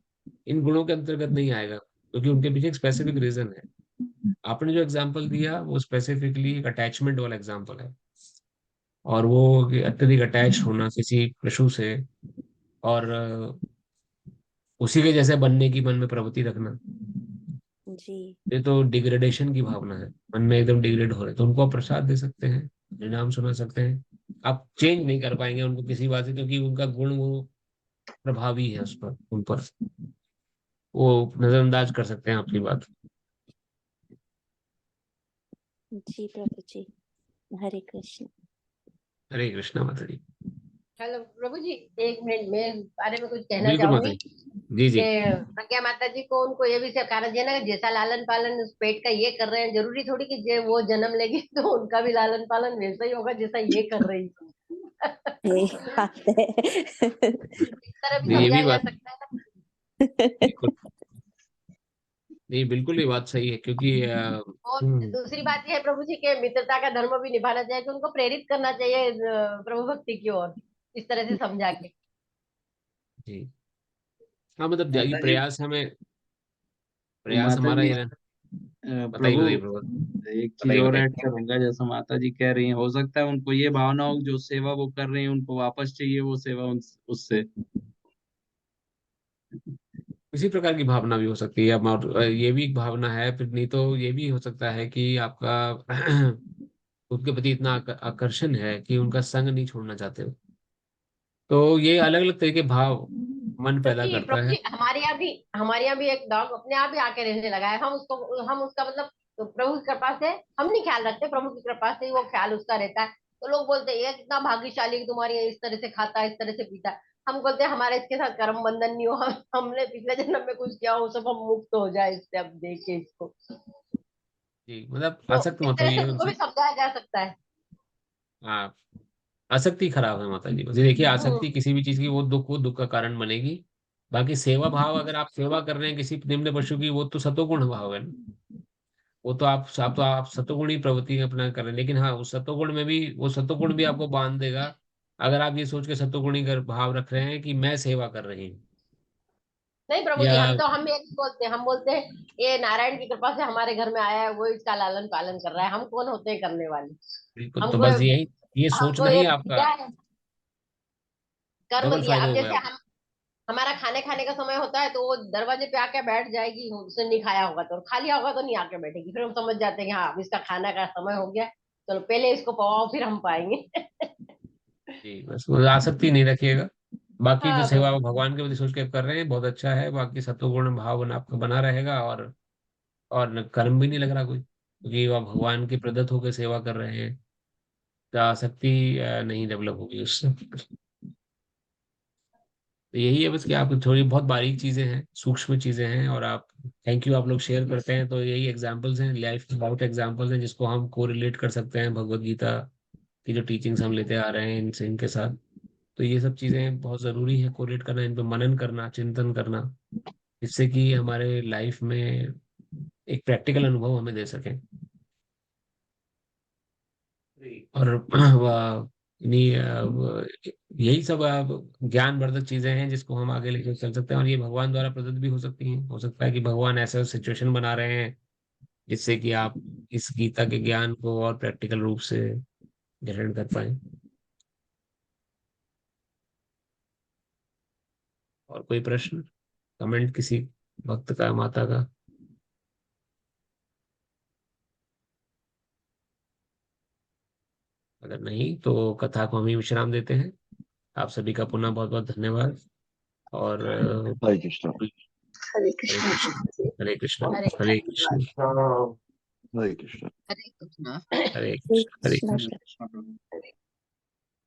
Speaker 1: इन गुणों के अंतर्गत नहीं आएगा, क्योंकि उनके पीछे एक स्पेसिफिक रीजन है। आपने जो एग्जाम्पल दिया वो स्पेसिफिकली एक अटैचमेंट वाला एग्जाम्पल है, और वो अत्यधिक अटैच होना किसी पशु से, और उसी के जैसे बनने की मन में प्रवृत्ति रखना,
Speaker 3: जी,
Speaker 1: ये तो डिग्रेडेशन की भावना है, मन में एकदम डिग्रेड हो रहे, तो उनको आप प्रसाद दे सकते हैं, परिणाम सुना सकते हैं। आप चेंज नहीं कर पाएंगे उनको किसी बात से, क्योंकि उनका गुण वो प्रभावी है उस पर, उन पर वो नजरअंदाज कर सकते हैं आपकी बात।
Speaker 3: जी प्रभु जी, हरे कृष्ण।
Speaker 1: हरे कृष्णा माता जी।
Speaker 2: हेलो प्रभु जी, एक मिनट में बारे में कुछ कहना
Speaker 1: बिल्कुल माता
Speaker 2: चाहूंगी
Speaker 1: जी। जी जी।
Speaker 2: कि प्रज्ञा माता जी को उनको ये भी सिखाना चाहिए ना कि जैसा लालन पालन उस पेट का ये कर रहे हैं, जरूरी थोड़ी कि जे वो जन्म लेगी तो उनका भी लालन पालन वैसा ही होगा जैसा ये कर रही है।
Speaker 3: ये बात है।
Speaker 2: इस तरह भी
Speaker 1: ये भी
Speaker 2: समझाया जा
Speaker 1: बात,
Speaker 2: सकता है ना।
Speaker 1: बिल्कुल, नहीं बिल्कुल ये बात सही है, क्योंकि
Speaker 2: और दूसरी बात यह है प्रभु जी के मित्रता का धर्म भी निभाना चाहिए, कि उनको प्रेरित करना चाहिए प्रभु भक्ति की ओर, इस तरह से समझा के।
Speaker 1: जी। हाँ मतलब ये
Speaker 4: माता जी,
Speaker 1: प्रयास हमें, प्रयास
Speaker 4: माता
Speaker 1: हमारा
Speaker 4: जी,
Speaker 1: ये रहना। बताइए
Speaker 4: प्रभु,
Speaker 1: बताइए प्रभु।
Speaker 4: एक चीज
Speaker 1: बताइए
Speaker 4: और
Speaker 1: बताइए।
Speaker 4: ऐड करूंगा। जैसा माता जी कह रही हैं, हो सकता है उनको ये भावना हो जो सेवा वो कर रही है उनको वापस चाहिए वो सेवा उससे।
Speaker 1: इसी प्रकार की भावना भी हो सकती है, और ये भी एक भावना है फिर, नहीं तो ये भी हो सकता है कि आपका उनके प्रति इतना आकर्षण है कि उनका संग नहीं छोड़ना चाहते हो। तो ये अलग अलग तरह के भाव मन पैदा
Speaker 2: क्योंकि
Speaker 1: करता
Speaker 2: प्रभु
Speaker 1: है।
Speaker 2: जी हमारे यहाँ भी एक डॉग अपने आप ही आके रहने लगा है। हम उसका मतलब तो प्रभु की कृपा से हम नहीं ख्याल रखते, प्रभु की कृपा से ही वो ख्याल उसका रहता है। तो लोग बोलते हैं ये कितना भाग्यशाली है, तुम्हारी ये इस तरह से खाता है, इस तरह से पीता है। हम बोलते हैं हमारा इसके साथ कर्म बंधन नहीं हो, हमने पिछले जन्म में कुछ किया हो, सब हम मुक्त हो जाए इससे, अब देख के इसको।
Speaker 1: जी, मतलब
Speaker 2: तो
Speaker 1: आसक्त
Speaker 2: इस
Speaker 1: मत
Speaker 2: तरह
Speaker 1: होइए
Speaker 2: से उसको
Speaker 1: उनसे।
Speaker 2: भी समझाया जा सकता है।
Speaker 1: हाँ, आसक्ति खराब है माता जी। बस ये देखिए,
Speaker 2: हम्म।
Speaker 1: आसक्ति किसी भी चीज की, वो दुख का कारण बनेगी। बाकी सेवा भाव, अगर आप सेवा कर रहे हैं किसी निम्न पशु की, वो तो सतोगुण भाव है ना। वो तो आप सतोगुण ही प्रवृत्ति अपना कर रहे हैं। लेकिन हाँ, उस सतोगुण में भी, वो सतोगुण भी आपको बांध देगा, अगर आप ये सोच के सतोगुणी कर भाव रख रहे हैं कि मैं सेवा कर रही हूँ।
Speaker 2: नहीं प्रभु जी,
Speaker 1: या
Speaker 2: हम ये नहीं बोलते, हम बोलते हैं ये नारायण की कृपा से हमारे घर में आया है, वो इसका लालन पालन कर रहा है, हम कौन होते हैं करने वाले।
Speaker 1: बिल्कुल, तो
Speaker 2: हमको
Speaker 1: बस यही, ये
Speaker 2: हमको
Speaker 1: सोचना ही
Speaker 2: ये
Speaker 1: आपका
Speaker 2: दिया है, कर्म
Speaker 1: डबल
Speaker 2: दिया।
Speaker 1: फायदे
Speaker 2: अब
Speaker 1: हो गए
Speaker 2: जैसे
Speaker 1: आप।
Speaker 2: हम हमारा खाने खाने का समय होता है तो वो दरवाजे पे आके बैठ जाएगी, उसने नहीं खाया होगा तो, और खा लिया होगा तो नहीं आके बैठेगी। फिर हम समझ जाते हैं कि हाँ अब इसका खाना का समय हो गया, चलो पहले इसको पवाओ फिर हम पाएंगे।
Speaker 1: जी, बस वो आसक्ति नहीं रखिएगा। बाकी जो
Speaker 2: हाँ
Speaker 1: सेवा
Speaker 2: प्रभु
Speaker 1: वो
Speaker 2: जी।
Speaker 1: भगवान के प्रति सोच के आप कर रहे हैं, बहुत अच्छा है। बाकी सत्वगुण भाव आपका बना रहेगा, और न कर्म भी नहीं लग रहा कोई, क्योंकि आप भगवान के प्रदत्त होकर सेवा कर रहे हैं। तो आसक्ति नहीं डेवलप होगी उससे। तो यही है बस, कि आप थोड़ी बहुत बारीक चीजें हैं, सूक्ष्म चीजें हैं, और आप, थैंक यू, आप लोग शेयर करते हैं। तो यही एग्जांपल्स हैं, लाइफ के बहुत एग्जांपल्स हैं जिसको हम को रिलेट कर सकते हैं भगवत गीता की जो टीचिंग्स हम लेते आ रहे हैं इनसे, इनके साथ। तो ये सब चीजें बहुत जरूरी है कोरिलेट करना, इन पे मनन करना, चिंतन करना, जिससे कि हमारे लाइफ में एक प्रैक्टिकल अनुभव हमें दे सके। और यही सब ज्ञानवर्धक चीजें हैं जिसको हम आगे लेकर चल सकते हैं, और ये भगवान द्वारा प्रदत्त भी हो सकती हैं। हो सकता है कि भगवान ऐसा सिचुएशन बना रहे हैं जिससे कि आप इस गीता के ज्ञान को और प्रैक्टिकल रूप से ग्रहण कर पाए। और कोई प्रश्न, कमेंट किसी भक्त का, माता का? अगर नहीं तो कथा को हम ही विश्राम देते हैं। आप सभी का पुनः बहुत बहुत धन्यवाद। और
Speaker 5: हरे कृष्ण।
Speaker 3: हरे
Speaker 1: हरे
Speaker 3: कृष्ण
Speaker 1: कृष्ण, हरे कृष्ण,
Speaker 2: हरे
Speaker 1: हरे
Speaker 2: कृष्ण।
Speaker 1: कृष्ण,
Speaker 5: हरे कृष्ण।
Speaker 2: हरे कृष्ण।
Speaker 1: हरे
Speaker 3: हरे
Speaker 1: कृष्ण, हरे
Speaker 3: कृष्ण।
Speaker 1: कृष्ण।